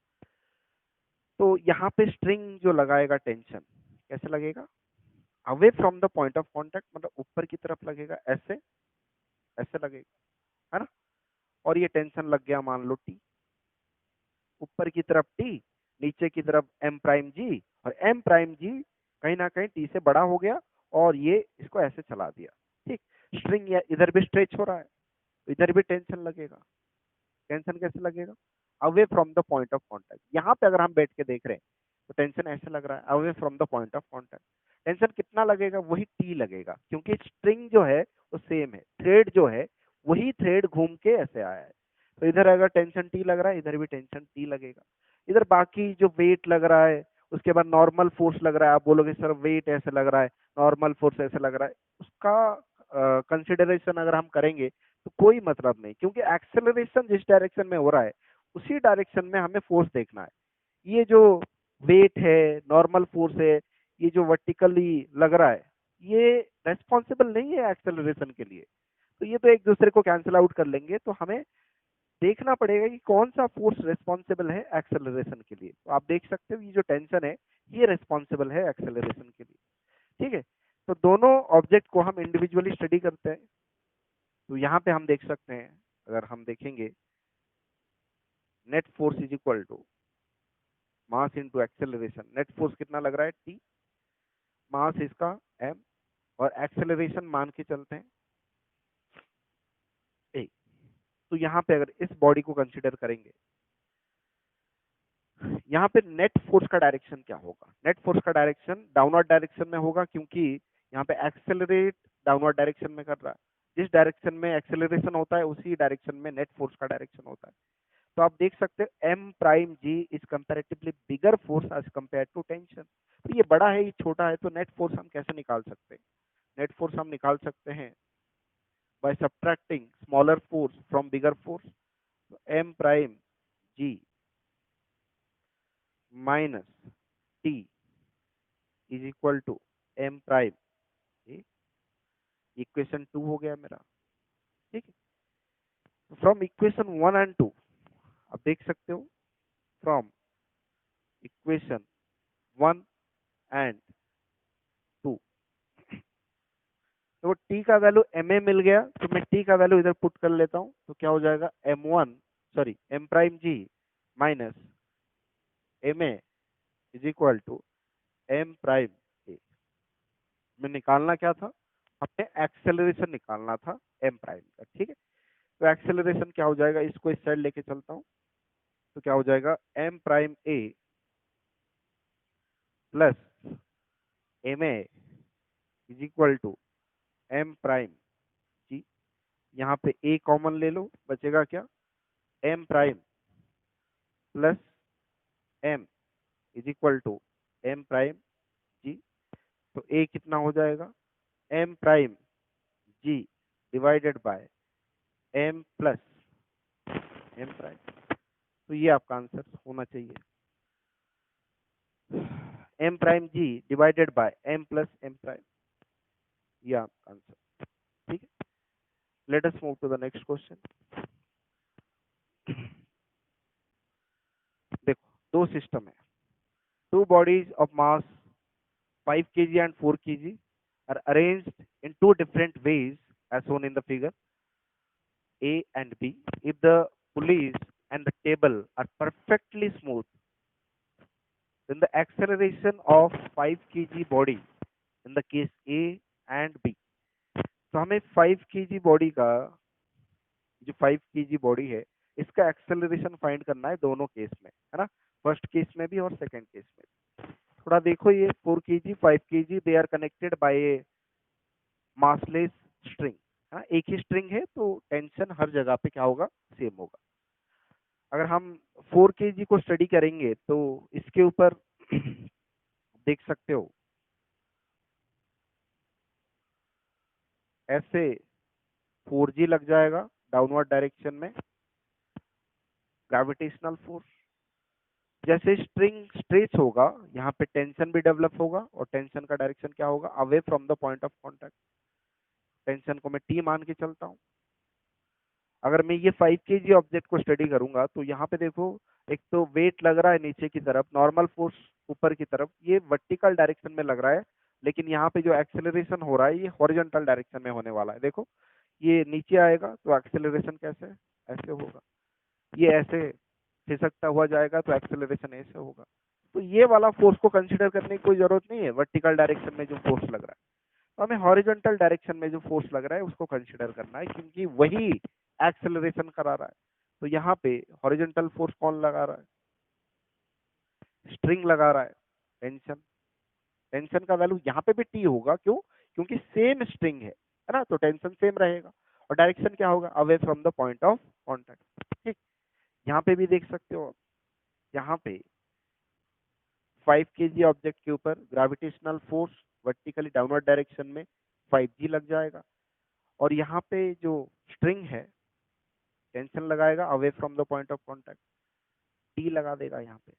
तो यहाँ पे स्ट्रिंग जो लगाएगा टेंशन कैसे लगेगा? Away from the point of contact, मतलब ऊपर की तरफ लगेगा, ऐसे ऐसे लगेगा, है ना। और ये टेंशन लग गया मान लो T, ऊपर की तरफ T, नीचे की तरफ M प्राइम G, और M प्राइम G कहीं ना कहीं T से बड़ा हो गया और ये इसको ऐसे चला दिया, ठीक। स्ट्रिंग इधर भी स्ट्रेच हो रहा है, इधर भी टेंशन लगेगा। टेंशन कैसे लगेगा? Away from the point of contact. यहाँ पे अगर हम बैठ के देख रहे हैं तो टेंशन ऐसे लग रहा है, away from the point of contact. Tension कितना लगेगा? वही T लगेगा, क्योंकि स्ट्रिंग जो है वो सेम है, थ्रेड जो है वही थ्रेड घूम के ऐसे आया है। तो इधर अगर टेंशन T लग रहा है, इधर भी टेंशन T लगेगा। इधर बाकी जो वेट लग रहा है, उसके बाद नॉर्मल फोर्स लग रहा है, आप बोलोगे सर वेट ऐसे लग रहा है, नॉर्मल फोर्स ऐसे लग रहा है, उसका कंसिडरेशन अगर हम करेंगे तो कोई मतलब नहीं, क्योंकि एक्सेलरेशन जिस डायरेक्शन में हो रहा है उसी डायरेक्शन में हमें फोर्स देखना है। ये जो वेट है, नॉर्मल फोर्स है, ये जो वर्टिकली लग रहा है, ये रेस्पॉन्सिबल नहीं है एक्सेलरेशन के लिए। तो ये तो एक दूसरे को कैंसिल आउट कर लेंगे, तो हमें देखना पड़ेगा कि कौन सा फोर्स रिस्पॉन्सिबल है एक्सेलरेशन के लिए। तो आप देख सकते हो ये जो टेंशन है ये रिस्पॉन्सिबल है एक्सेलरेशन के लिए। ठीक है, तो दोनों ऑब्जेक्ट को हम इंडिविजुअली स्टडी करते हैं। तो यहाँ पे हम देख सकते हैं, अगर हम देखेंगे net force is equal to mass into acceleration. Net force कितना लग रहा है टी, मास इसका m, और एक्सेलरेशन मान के चलते हैं a। तो यहाँ पे अगर इस बॉडी को कंसिडर करेंगे, यहाँ पे नेट फोर्स का डायरेक्शन क्या होगा? नेट फोर्स का डायरेक्शन डाउनवर्ड डायरेक्शन में होगा, क्योंकि यहाँ पे एक्सेलरेट डाउनवर्ड डायरेक्शन में कर रहा है। जिस डायरेक्शन में एक्सेलरेशन होता है उसी डायरेक्शन में नेट फोर्स का डायरेक्शन होता है। तो आप देख सकते हैं M prime G is comparatively bigger force as compare to tension. तो ये बड़ा है, ये छोटा है, तो नेट फोर्स हम कैसे निकाल सकते हैं? नेट फोर्स हम निकाल सकते हैं by subtracting smaller force from bigger force. M prime G minus T is equal to M prime G. Equation 2 हो गया मेरा। ठीक है, फ्रॉम इक्वेशन 1 एंड 2 आप देख सकते हो, फ्रॉम इक्वेशन 1 एंड 2, तो t का वैल्यू ma मिल गया, तो मैं t का वैल्यू इधर पुट कर लेता हूं। तो क्या हो जाएगा m1 sorry m prime G minus ma is equal to m prime a। में निकालना क्या था? हमें एक्सेलरेशन निकालना था m प्राइम का। ठीक है, तो एक्सेलरेशन क्या हो जाएगा, इसको इस साइड लेके चलता हूं। तो क्या हो जाएगा m prime a plus ma is equal to m prime G. यहाँ पे a कॉमन ले लो, बचेगा क्या m prime plus m is equal to m prime G. तो a कितना हो जाएगा m prime G divided by m plus m prime. तो ये आपका आंसर होना चाहिए, m prime G divided by m plus m prime. ये आपका आंसर। ठीक है, let us move to the next question. देखो, दो सिस्टम है, two bodies of mass 5 kg and 4 kg are arranged in two different ways as shown in the figure A and B. If the pulleys and the table are perfectly smooth, then the acceleration of 5 kg body in the case A and B. तो हमें 5 kg बॉडी का, जो 5 kg बॉडी है, इसका एक्सेलरेशन फाइंड करना है दोनों केस में, है ना? फर्स्ट केस में भी और सेकंड केस में। थोड़ा देखो, ये 4 kg 5 kg they are connected by a massless string. हाँ, एक ही स्ट्रिंग है तो टेंशन हर जगह पे क्या होगा, सेम होगा। अगर हम 4 kg को स्टडी करेंगे तो इसके ऊपर देख सकते हो ऐसे 4g लग जाएगा डाउनवर्ड डायरेक्शन में, ग्रेविटेशनल फोर्स। जैसे स्ट्रिंग स्ट्रेच होगा, यहाँ पे टेंशन भी डेवलप होगा, और टेंशन का डायरेक्शन क्या होगा, away from the point of contact. Tension को मैं टी मान के चलता हूँ। अगर मैं ये 5 kg ऑब्जेक्ट को स्टडी करूंगा तो यहाँ पे देखो, एक तो वेट लग रहा है नीचे की तरफ, नॉर्मल फोर्स ऊपर की तरफ, ये वर्टिकल डायरेक्शन में लग रहा है। लेकिन यहाँ पे जो एक्सेलरेशन हो रहा है ये हॉरिजॉन्टल डायरेक्शन में होने वाला है। देखो, ये नीचे आएगा तो एक्सेलरेशन कैसे, ऐसे होगा। ये ऐसे खिसकता हुआ जाएगा तो एक्सेलरेशन ऐसे होगा। तो ये वाला फोर्स को कंसिडर करने की कोई जरूरत नहीं है, वर्टिकल डायरेक्शन में जो फोर्स लग रहा है। तो हमें हॉरिजॉन्टल डायरेक्शन में जो फोर्स लग रहा है उसको कंसिडर करना है, क्योंकि वही एक्सेलरेशन करा रहा है। तो यहाँ पे हॉरिजॉन्टल फोर्स कौन लगा रहा है, स्ट्रिंग लगा रहा है, टेंशन। टेंशन का वैल्यू यहाँ पे भी टी होगा, क्यों? क्योंकि सेम स्ट्रिंग है ना, तो टेंशन सेम रहेगा। और डायरेक्शन क्या होगा, away from the point of contact. ठीक, यहाँ पे भी देख सकते हो, यहाँ पे 5 kg ऑब्जेक्ट के ऊपर gravitational force vertically downward direction में 5g लग जाएगा, और यहाँ पे जो स्ट्रिंग है टेंशन लगाएगा away from the point of contact, T लगा देगा यहाँ पे।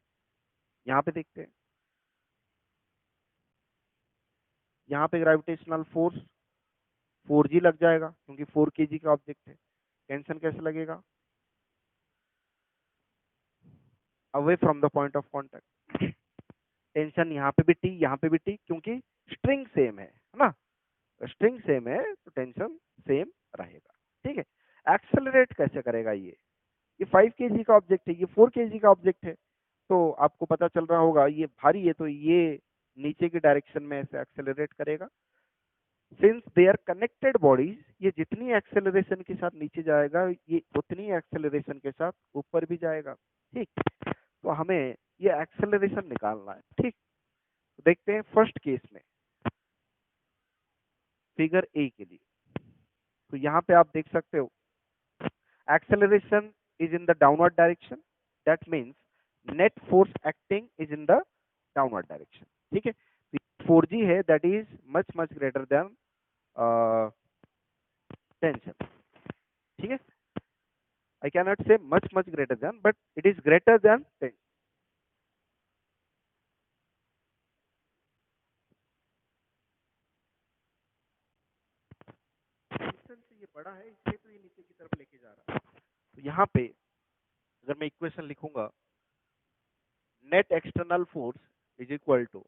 यहाँ पे देखते हैं, यहाँ पे ग्रेविटेशनल फोर्स 4g लग जाएगा, क्योंकि 4 kg का ऑब्जेक्ट है। टेंशन कैसे लगेगा, away from the point of contact. Tension यहाँ पे भी टी, यहाँ पे भी टी, क्योंकि स्ट्रिंग सेम है ना, स्ट्रिंग सेम है तो टेंशन सेम रहेगा। ठीक है, एक्सेलरेट कैसे करेगा ये 5 केजी का ऑब्जेक्ट है, ये 4 केजी का ऑब्जेक्ट है, तो आपको पता चल रहा होगा ये भारी है तो ये नीचे की डायरेक्शन में ऐसे एक्सेलरेट करेगा। Since they are connected bodies, ये जितनी एक्सेलरेशन के साथ नीचे जाएगा ये उतनी एक्सेलरेशन के साथ ऊपर भी जाएगा। ठीक, तो हमें ये एक्सेलरेशन निकालना है। ठीक, तो देखते हैं फर्स्ट केस में फिगर ए के लिए। तो यहाँ पे आप देख सकते हो acceleration is in the downward direction, that means net force acting is in the downward direction। ठीक है, 4g है, that is much greater than tension। ठीक है, I cannot say much greater than, but it is greater than tension। Tension से ये बड़ा है इसलिए तो ये नीचे की तरफ लेके जा रहा है। तो यहाँ पे अगर मैं इक्वेशन लिखूंगा, net external force is equal to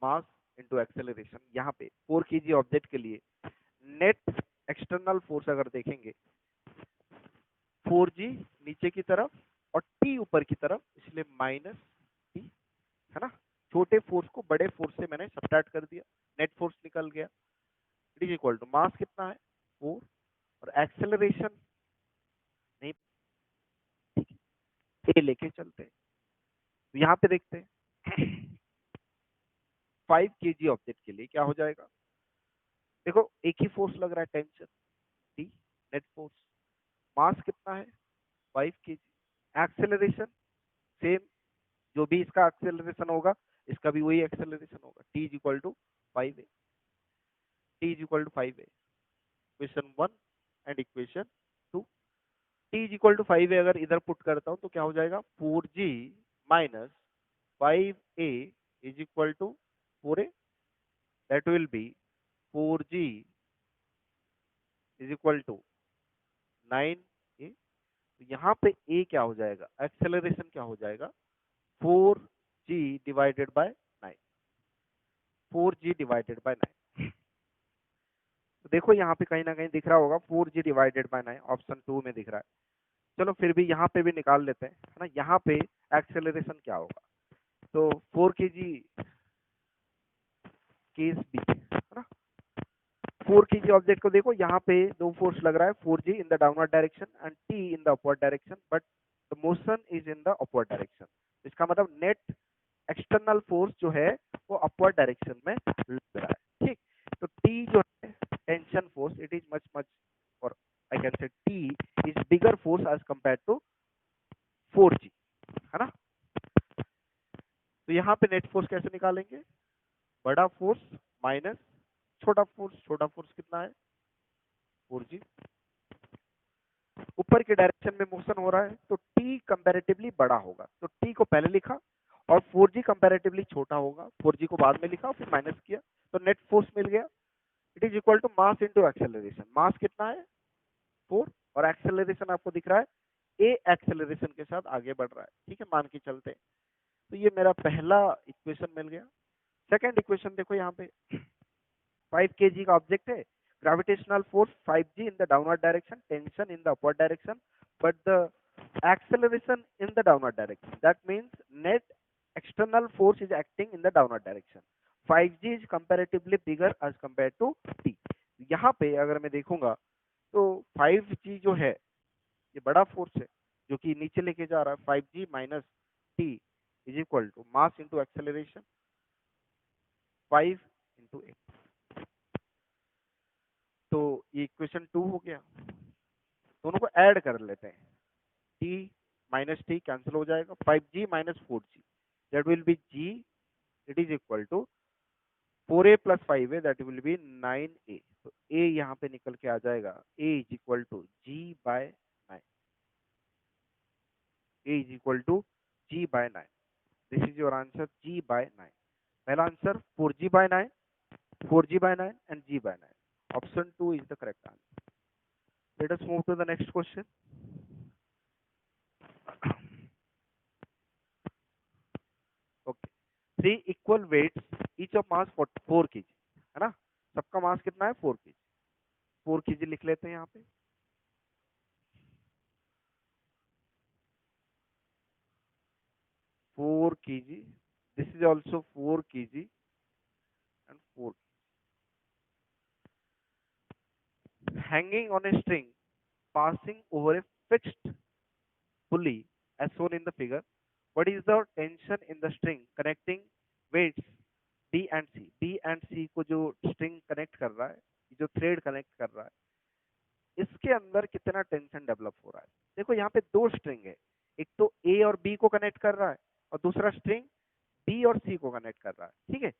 mass into acceleration. यहाँ पे 4 केजी ऑब्जेक्ट के लिए नेट एक्सटर्नल फोर्स अगर देखेंगे 4g नीचे की तरफ और t ऊपर की तरफ, इसलिए माइनस t, है ना। छोटे फोर्स को बड़े फोर्स से मैंने सब्ट्रैक्ट कर दिया, नेट फोर्स निकल गया। It is equal to mass कितना है 4 और एक्सेलरेशन नहीं, ए लेके चलते हैं। तो यहाँ पे देखते हैं 5 केजी ऑब्जेक्ट के लिए क्या हो जाएगा। देखो एक ही फोर्स लग रहा है, टेंशन टी, नेट फोर्स, मास कितना है 5 केजी, एक्सेलरेशन सेम, जो भी इसका एक्सेलरेशन होगा इसका भी वही एक्सेलरेशन होगा, t is equal to 5a, t is equal to 5a, equation 1 and equation 2। t is equal to 5a अगर इधर पुट करता हूं तो क्या हो जाएगा 4g minus 5a is equal to 4a, that will be 4g is equal to 9a। तो यहाँ पे a क्या हो जाएगा, एक्सेलरेशन क्या हो जाएगा 4g divided by 9, 4g divided by 9। तो देखो यहाँ पे कहीं ना कहीं दिख रहा होगा 4g डिवाइडेड बाय 9, ऑप्शन 2 में दिख रहा है। चलो फिर भी यहाँ पे भी निकाल लेते हैं, है ना। यहाँ पे एक्सेलरेशन क्या होगा, तो 4 केजी केस बी, है ना। 4 केजी ऑब्जेक्ट को देखो, यहाँ पे दो फोर्स लग रहा है, 4g in the downward direction and t in the upward direction, but the motion is in the upward direction. इसका मतलब नेट एक्सटर्नल फोर्स जो है वो अपवर्ड डायरेक्शन में लग रहा है। ठीक, तो t जो है tension force, it is much और I can say t is bigger force as compare to 4g, है ना। तो यहाँ पे नेट फोर्स कैसे निकालेंगे, बड़ा फोर्स माइनस छोटा फोर्स कितना है 4g, ऊपर के डायरेक्शन में मोशन हो रहा है तो t कंपैरेटिवली बड़ा होगा, तो t को पहले लिखा और 4g कंपैरेटिवली छोटा होगा, 4g को बाद में लिखा फिर माइनस किया, तो नेट फोर्स मिल गया। It is equal to mass into acceleration. Mass कितना है 4 और एक्सेलरेशन आपको दिख रहा है ए एक्सेलरेशन के साथ आगे बढ़ रहा है। ठीक है, मान के चलते हैं। तो ये मेरा पहला इक्वेशन मिल गया। सेकंड इक्वेशन देखो, यहाँ पे 5 केजी का ऑब्जेक्ट है, gravitational force 5g in the downward direction, tension in the upward direction, but the acceleration in the downward direction, that means net external force is acting in the downward direction। 5g is comparatively bigger as compared to t। यहाँ पे अगर मैं देखूंगा तो 5g जो है ये बड़ा फोर्स है जो कि नीचे लेके जा रहा है, 5g minus t is equal to mass into acceleration 5 into 8। तो ये इक्वेशन 2 हो गया। दोनों को ऐड कर लेते हैं, t माइनस टी कैंसिल हो जाएगा, 5g minus 4g, that will be g, it is equal to 4a plus 5a, that will be 9a। तो a यहाँ पे निकल के आ जाएगा, a is equal to g by 9, a is equal to g by 9। This is your answer, g by 9। पहला answer 4g by 9, 4g by 9 and g by 9. Option 2 is the correct answer। Let us move to the next question। Three equal weights each of mass 4 kg, है ना। सबका मास कितना है 4 kg। 4 kg लिख लेते हैं यहाँ पे। 4 kg, this is also 4 kg and 4 hanging on a string passing over a fixed pulley as shown in the figure. What is the tension in the string connecting weights B and C? B and C को जो string connect कर रहा है, जो thread connect कर रहा है, इसके अंदर कितना टेंशन डेवलप हो रहा है। देखो यहाँ पे दो स्ट्रिंग है, एक तो ए और बी को कनेक्ट कर रहा है और दूसरा स्ट्रिंग बी और सी को कनेक्ट कर रहा है, ठीक है।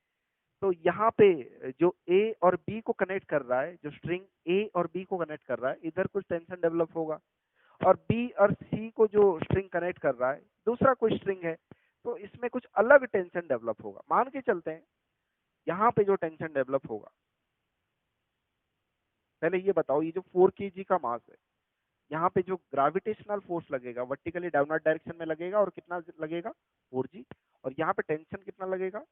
तो यहाँ पे जो ए और बी को कनेक्ट कर रहा है, जो स्ट्रिंग ए और बी को कनेक्ट कर रहा है, इधर कुछ टेंशन डेवलप होगा। और बी और सी को जो स्ट्रिंग कनेक्ट कर रहा है, दूसरा कोई स्ट्रिंग है, तो इसमें कुछ अलग टेंशन डेवलप होगा। मान के चलते हैं यहाँ पे जो टेंशन डेवलप होगा, पहले ये बताओ, ये जो 4 kg का मास है, यहाँ पे जो ग्रेविटेशनल फोर्स लगेगा वर्टिकली डाउनवर्ड डायरेक्शन में लगेगा और कितना लगेगा 4g। और यहाँ पे टेंशन कितना लगेगा,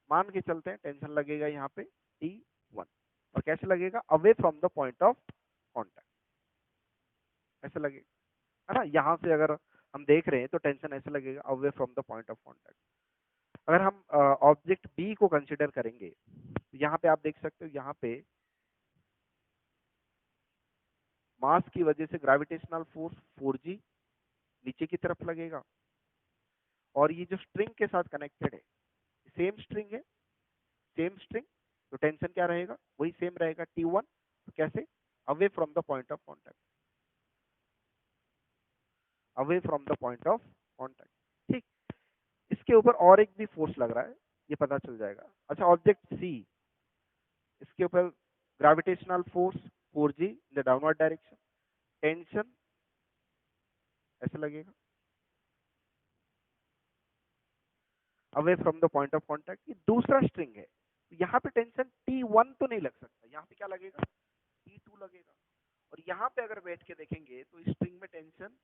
मान के चलते हैं टेंशन लगेगा यहाँ पे T1। और कैसे लगेगा, away from the point of contact, ऐसे लगेगा, है ना। यहाँ से अगर हम देख रहे हैं तो टेंशन ऐसे लगेगा, away from the point of contact. अगर हम ऑब्जेक्ट बी को कंसिडर करेंगे तो यहाँ पे आप देख सकते हो, यहाँ पे मास की वजह से ग्रेविटेशनल फोर्स 4g नीचे की तरफ लगेगा। और ये जो स्ट्रिंग के साथ कनेक्टेड है, सेम स्ट्रिंग है, सेम स्ट्रिंग, तो टेंशन क्या रहेगा, वही सेम रहेगा T1। तो कैसे, away from the point of contact, away from the point of contact, ठीक। इसके ऊपर और एक भी फोर्स लग रहा है, ये पता चल जाएगा। अच्छा, ऑब्जेक्ट सी, इसके ऊपर gravitational force 4g in the downward direction, tension ऐसे लगेगा, away from the point of contact. ये दूसरा स्ट्रिंग है, तो यहाँ पे टेंशन T1 तो नहीं लग सकता, यहाँ पे क्या लगेगा, T2 लगेगा। और यहाँ पे अगर बैठ के देखेंगे तो स्ट्रिंग में टेंशन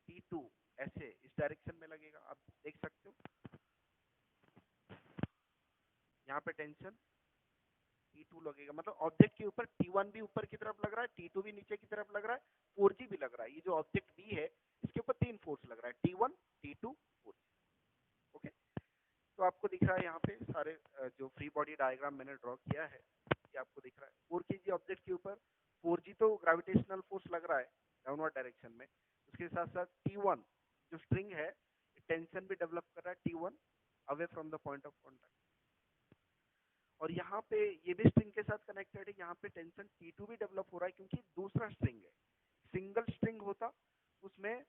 T2 ऐसे इस डायरेक्शन में लगेगा, आप देख सकते हो। यहाँ पे टेंशन T2 लगेगा, मतलब ऑब्जेक्ट के ऊपर T1 भी ऊपर की तरफ लग रहा है, T2 भी नीचे की तरफ लग रहा है, 4g भी लग रहा है। ये जो ऑब्जेक्ट बी है, इसके ऊपर तीन फोर्स लग रहा है, T1, T2, 4g। ओके, तो आपको दिख रहा है यहाँ पे सारे जो फ्री बॉडी डायग्राम मैंने ड्रॉ किया है, ये आपको दिख रहा है। 4 kg ऑब्जेक्ट के ऊपर 4g तो ग्रेविटेशनल फोर्स लग रहा है डाउनवर्ड डायरेक्शन में, उसके साथ साथ T1 जो स्ट्रिंग है, टेंशन भी डेवलप कर रहा है T1 away from the point of contact. और यहाँ पे ये भी स्ट्रिंग के साथ कनेक्टेड है, यहाँ पे टेंशन T2 भी डेवलप हो रहा है, क्योंकि दूसरा स्ट्रिंग है। सिंगल स्ट्रिंग होता उसमें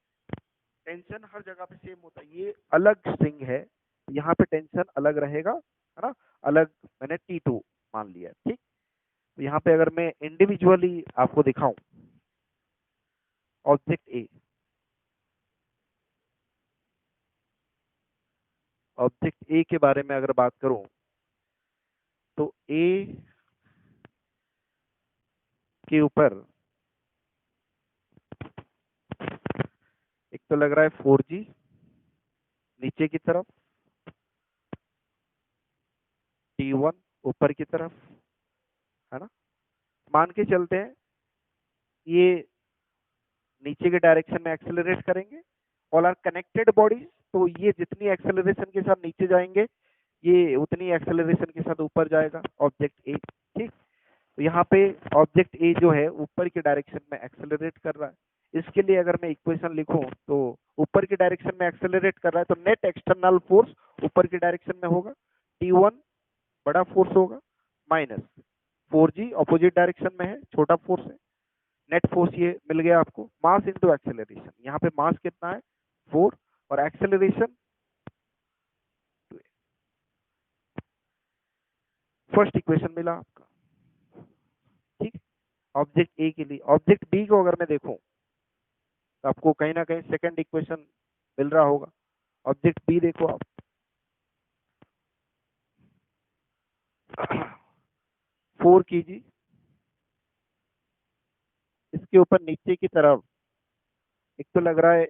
टेंशन हर जगह पे सेम होता है, ये अलग स्ट्रिंग है, यहाँ पे टेंशन अलग रहेगा, है ना। अलग मैंने T2 मान लिया, ठीक। तो यहाँ पे अगर मैं इंडिविजुअली आपको दिखाऊं, ऑब्जेक्ट ए, ऑब्जेक्ट ए के बारे में अगर बात करूं तो ए के ऊपर एक तो लग रहा है 4g नीचे की तरफ, T1 ऊपर की तरफ, है ना। मान के चलते हैं ये नीचे के डायरेक्शन में एक्सेलरेट करेंगे, ऑल आर कनेक्टेड बॉडीज, तो ये जितनी एक्सेलरेशन के साथ नीचे जाएंगे, ये उतनी एक्सेलरेशन के साथ ऊपर जाएगा ऑब्जेक्ट ए, ठीक। तो यहाँ पे ऑब्जेक्ट ए जो है ऊपर की डायरेक्शन में एक्सेलरेट कर रहा है। इसके लिए अगर मैं इक्वेशन लिखूं तो ऊपर की डायरेक्शन में एक्सेलरेट कर रहा है, तो नेट एक्सटर्नल फोर्स ऊपर की डायरेक्शन में होगा, T1 बड़ा फोर्स होगा, माइनस 4g ऑपोजिट डायरेक्शन में है, छोटा फोर्स है। नेट फोर्स ये मिल गया आपको, मास इनटू एक्सेलरेशन। यहाँ पे मास कितना है 4 और एक्सेलरेशन, फर्स्ट इक्वेशन मिला आपका, ठीक। ऑब्जेक्ट ए के लिए। ऑब्जेक्ट बी को अगर मैं देखूं तो आपको कहीं ना कहीं सेकंड इक्वेशन मिल रहा होगा। ऑब्जेक्ट बी देखो आप, 4 kg, इसके ऊपर नीचे की तरफ एक तो लग रहा है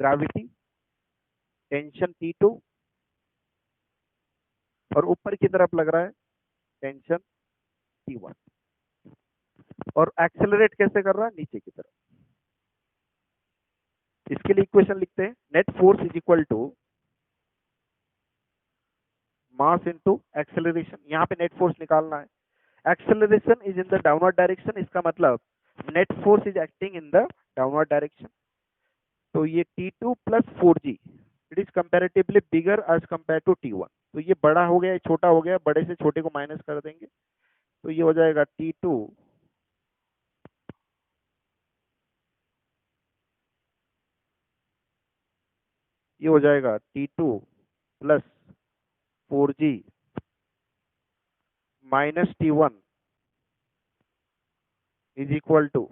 ग्रेविटी, टेंशन T2 और ऊपर की तरफ लग रहा है टेंशन T1 और एक्सेलरेट कैसे कर रहा है नीचे की तरफ। इसके लिए इक्वेशन लिखते हैं, net force is equal to mass into acceleration. यहाँ पे नेट फोर्स निकालना है, acceleration is in the downward direction, इसका मतलब net force is acting in the downward direction. तो ये T2 plus 4G it is comparatively bigger as compare to T1। तो ये बड़ा हो गया, ये छोटा हो गया, बड़े से छोटे को माइनस कर देंगे तो ये हो जाएगा T2 ये हो जाएगा T2 plus 4G minus T1 is equal to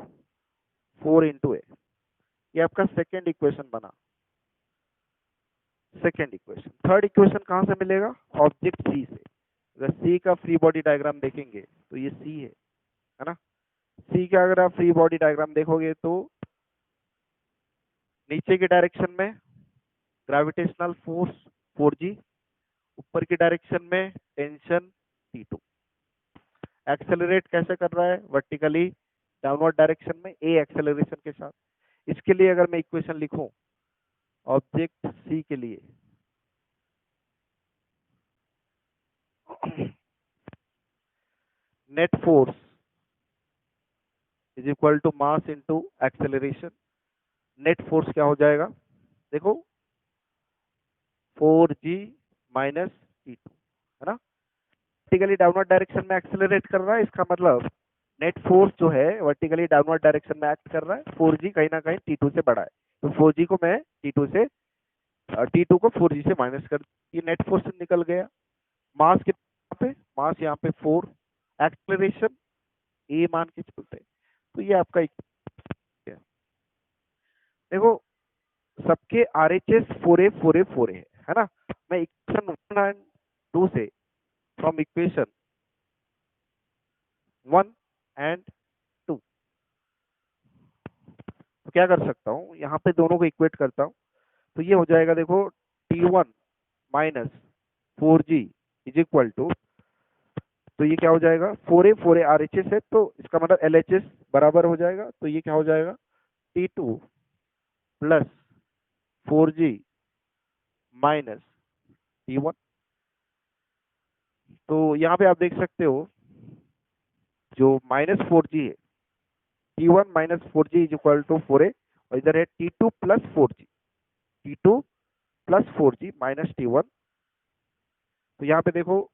4 into A. ये आपका सेकेंड इक्वेशन बना, सेकेंड इक्वेशन। थर्ड इक्वेशन कहाँ से मिलेगा, ऑब्जेक्ट सी से। अगर सी का फ्री बॉडी डायग्राम देखेंगे तो ये सी है ना। सी का अगर आप फ्री बॉडी डायग्राम देखोगे तो नीचे की डायरेक्शन में ग्रेविटेशनल फोर्स 4G, ऊपर की डायरेक्शन में टेंशन T2। एक्सेलरेट कैसे कर रहा है, वर्टिकली डाउनवर्ड डायरेक्शन में ए एक्सेलरेशन के साथ। इसके लिए अगर मैं इक्वेशन लिखूं ऑब्जेक्ट सी के लिए, net force is equal to mass into acceleration. Net force क्या हो जाएगा, देखो 4G माइनस T2 है ना। वर्टिकली डाउनवर्ड डायरेक्शन में एक्सेलरेट कर रहा है, इसका मतलब नेट फोर्स जो है वर्टिकली डाउनवर्ड डायरेक्शन में एक्ट कर रहा है। 4G कहीं ना कहीं T2 से बड़ा है, तो 4G को मैं T2 को 4G से माइनस कर, ये नेट फोर्स निकल गया। मास कितना पे, मास यहाँ पे 4, एक्सेलरेशन ए मान के चलते हैं। तो ये आपका है। देखो सबके RHS 4A 4A 4A है ना। मैं इक्वेशन 1 एंड 2 से, फ्रॉम इक्वेशन 1 एंड 2 तो क्या कर सकता हूँ, यहाँ पे दोनों को इक्वेट करता हूँ तो ये हो जाएगा, देखो T1 minus 4G is equal to, तो ये क्या हो जाएगा 4A 4A RHS है तो इसका मतलब LHS बराबर हो जाएगा। तो ये क्या हो जाएगा T2 plus 4G minus T1। तो यहाँ पे आप देख सकते हो जो माइनस 4G है, T1 minus 4G is equal to 4A, और इधर है T2 plus 4G, T2 plus 4G minus T1। तो यहाँ पे देखो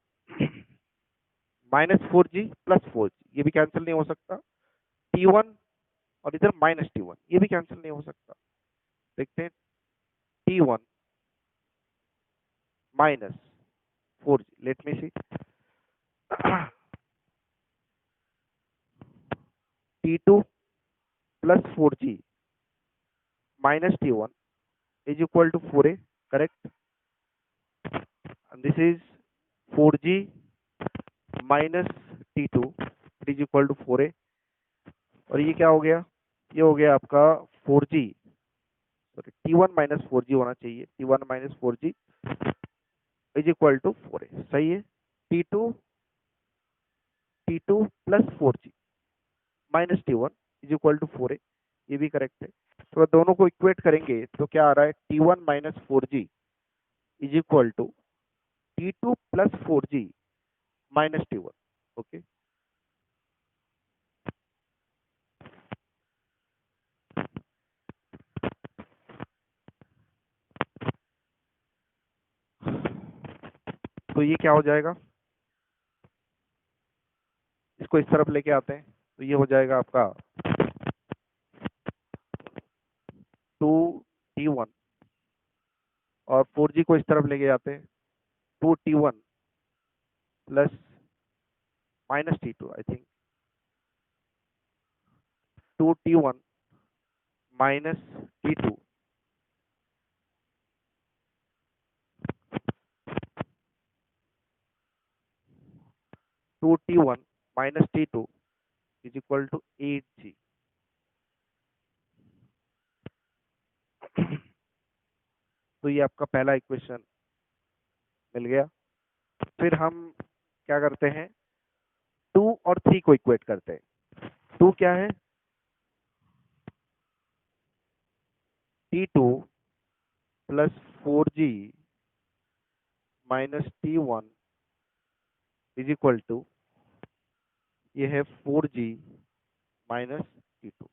माइनस 4G प्लस 4G ये भी कैंसिल नहीं हो सकता, T1 और इधर माइनस T1 ये भी कैंसिल नहीं हो सकता। देखते हैं T1 minus 4G, let me see, T2 plus 4G minus T1 is equal to 4A, correct? And this is 4G minus T2 it is equal to 4A। और ये क्या हो गया, ये हो गया आपका 4G, sorry T1 minus 4G होना चाहिए, T1 minus 4G is equal to 4A, सही है। T2 plus 4G minus T1 is equal to 4A, ये भी करेक्ट है। तो दोनों को इक्वेट करेंगे तो क्या आ रहा है, T1 minus 4G is equal to T2 plus 4G minus T1। Okay, तो ये क्या हो जाएगा, इसको इस तरफ लेके आते हैं तो ये हो जाएगा आपका 2T1 और 4G को इस तरफ लेके जाते हैं 2T1 plus minus T2, I think 2T1 minus T2 2T1 minus T2 is equal to 8G। तो ये आपका पहला इक्वेशन मिल गया। फिर हम क्या करते हैं, 2 और 3 को इक्वेट करते हैं। 2 क्या है, T2 plus 4G minus T1 is equal to, ये है 4G minus T2।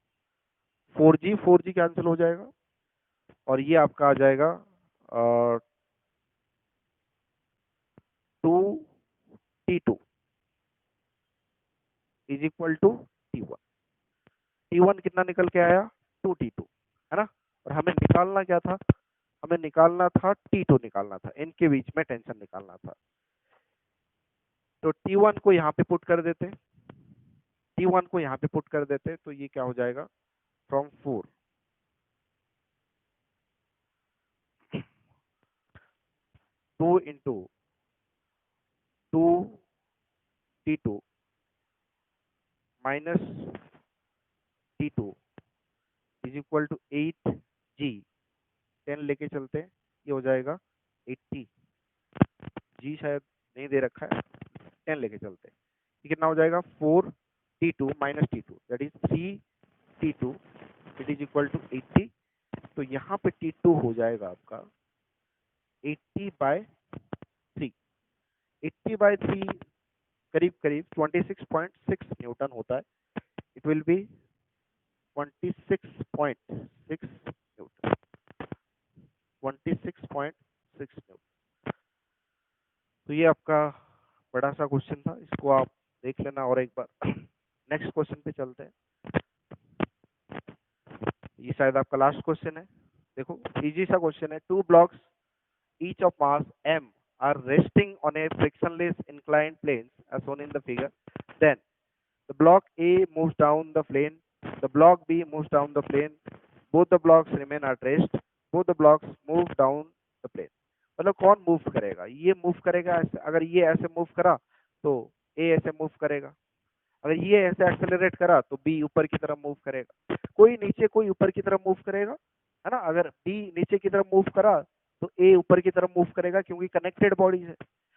4G cancel हो जाएगा और ये आपका आ जाएगा 2T2 is equal to T1। T1 कितना निकल के आया, 2T2, है ना। और हमें निकालना क्या था, हमें निकालना था T2 निकालना था, इनके बीच में टेंशन निकालना था। तो T1 को यहाँ पे पुट कर देते, T1 को यहाँ पे पुट कर देते, तो ये क्या हो जाएगा, from 4 2 into 2T2 minus T2 is equal to 8G, 10 लेके चलते हैं, ये हो जाएगा 80। G शायद नहीं दे रखा है, 10 लेके चलते हैं, ये कितना हो जाएगा, 4T2 minus T2 that is 3T2 it is equal to 80। तो यहाँ पे T2 हो जाएगा आपका 80/3। 80/3 करीब करीब 26.6 न्यूटन होता है। It will B 26.6 Newton, 26.6 Newton. तो ये आपका बड़ा सा क्वेश्चन था, इसको आप देख लेना और एक बार। नेक्स्ट क्वेश्चन पे चलते हैं, ये शायद आपका लास्ट क्वेश्चन है। देखो इजी सा क्वेश्चन है, 2 blocks each of mass m are resting on a frictionless inclined plane as shown in the figure. Then the block A moves down the plane, the block B moves down the plane, both the blocks remain at rest, both the blocks move down the plane। मतलब कौन मूव करेगा, ये मूव करेगा ऐसे, अगर ये ऐसे मूव करा तो A ऐसे मूव करेगा, अगर ये ऐसे एक्सेलरेट करा तो B ऊपर की तरफ मूव करेगा, कोई नीचे कोई ऊपर की तरफ मूव करेगा, है ना। अगर B नीचे की तरफ मूव करा तो A ऊपर की तरफ मूव करेगा क्योंकि कनेक्टेड बॉडीज है।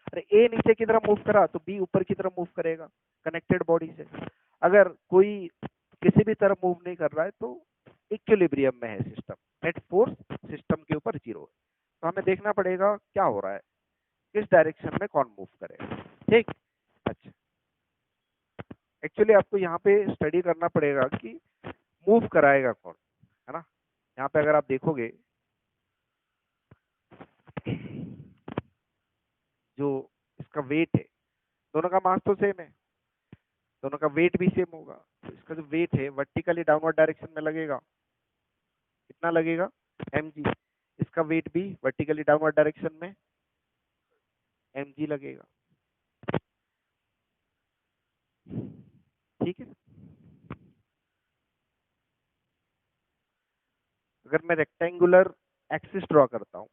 अरे A नीचे की तरफ मूव करा तो B ऊपर की तरफ मूव करेगा, कनेक्टेड बॉडीज है। अगर कोई किसी भी तरफ मूव नहीं कर रहा है तो इक्विलिब्रियम में है सिस्टम, नेट फोर्स सिस्टम के ऊपर 0 है। तो हमें देखना पड़ेगा क्या हो रहा है, किस डायरेक्शन में कौन मूव करेगा, ठीक। अच्छा, एक्चुअली आपको यहाँ पे स्टडी करना पड़ेगा कि मूव कराएगा कौन, है ना। यहाँ पे अगर आप देखोगे जो इसका वेट है, दोनों का मास तो सेम है, दोनों का वेट भी सेम होगा, तो इसका जो वेट है वर्टिकली डाउनवर्ड डायरेक्शन में लगेगा, कितना लगेगा, mg। इसका वेट भी वर्टिकली डाउनवर्ड डायरेक्शन में mg लगेगा, ठीक है। अगर मैं रेक्टेंगुलर एक्सिस ड्रॉ करता हूँ,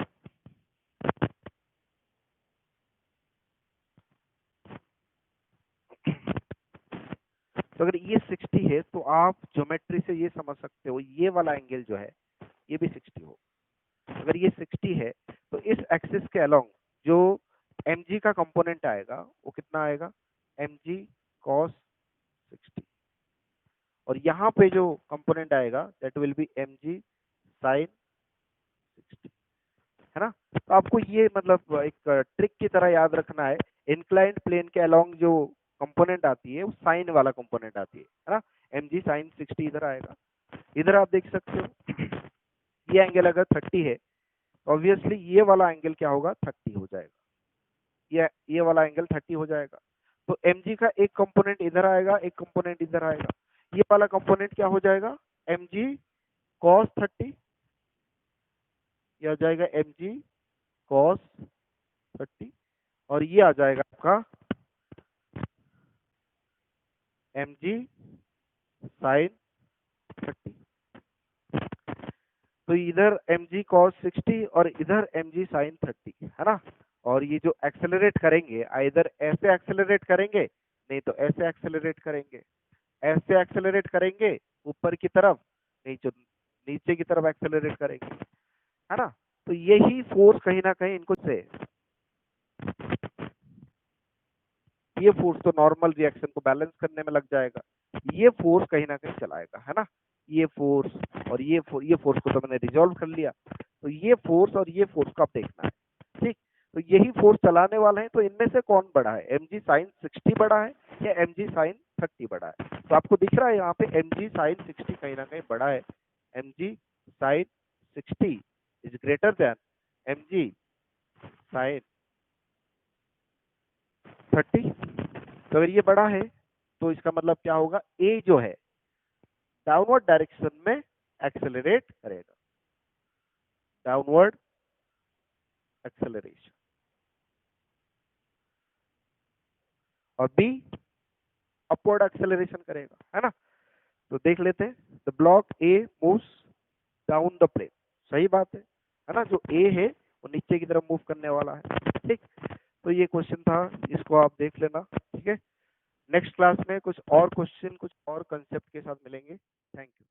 तो अगर ये 60 है तो आप ज्योमेट्री से ये समझ सकते हो ये वाला एंगल जो है ये भी 60 हो। अगर ये 60 है तो इस एक्सिस के अलोंग जो mg का कंपोनेंट आएगा वो कितना आएगा, mg cos 60, और यहाँ पे जो कंपोनेंट आएगा that will B mg sin 60, है ना। तो आपको ये मतलब एक ट्रिक की तरह याद रखना है, इंक्लाइंड प्लेन के अलोंग जो कंपोनेंट आती है वो साइन वाला कंपोनेंट आती है ना। mg sin 60 इधर आएगा, इधर आप देख सकते हो ये एंगल अगर 30 है ऑब्वियसली ये वाला एंगल क्या होगा, 30 हो जाएगा, ये वाला एंगल 30 हो जाएगा। तो mg का एक कंपोनेंट इधर आएगा, एक कंपोनेंट इधर आएगा, ये वाला कंपोनेंट क्या हो जाएगा, mg cos 30, ये आ जाएगा mg cos 30, और ये आ जाएगा आपका mg sin 30। तो इधर mg cos 60 और इधर mg sin 30, है ना। और ये जो एक्सेलरेट करेंगे इधर ऐसे एक्सेलरेट करेंगे, नहीं तो ऐसे एक्सेलरेट करेंगे, ऐसे एक्सेलरेट करेंगे ऊपर की तरफ, नहीं तो नीचे की तरफ एक्सेलरेट करेंगे, है ना। तो यही फोर्स कहीं ना कहीं इनको से, ये फोर्स तो नॉर्मल रिएक्शन को बैलेंस करने में लग जाएगा, ये फोर्स कहीं ना कहीं चलाएगा, है ना। ये फोर्स और ये फोर्स को तो मैंने रिजॉल्व कर लिया, तो ये फोर्स और ये फोर्स को आप देखना है, ठीक। तो यही फोर्स चलाने वाला है, तो इनमें से कौन बड़ा है, mg sin 60 बड़ा है या mg sin 30 बड़ा है। तो आपको दिख रहा है यहाँ पे mg sin 60 कहीं ना कहीं बड़ा है, mg sin 60 is greater than mg sin 30। तो अगर ये बड़ा है तो इसका मतलब क्या होगा, ए जो है डाउनवर्ड डायरेक्शन में एक्सेलरेट करेगा, डाउनवर्ड एक्सेलरेशन, और बी अपवर्ड एक्सेलरेशन करेगा, है ना। तो देख लेते हैं, the block A moves down the plane, सही बात है ना। जो ए है वो नीचे की तरफ मूव करने वाला है, ठीक। तो ये क्वेश्चन था, इसको आप देख लेना, ठीक है। नेक्स्ट क्लास में कुछ और क्वेश्चन, कुछ और कंसेप्ट के साथ मिलेंगे। Thank you.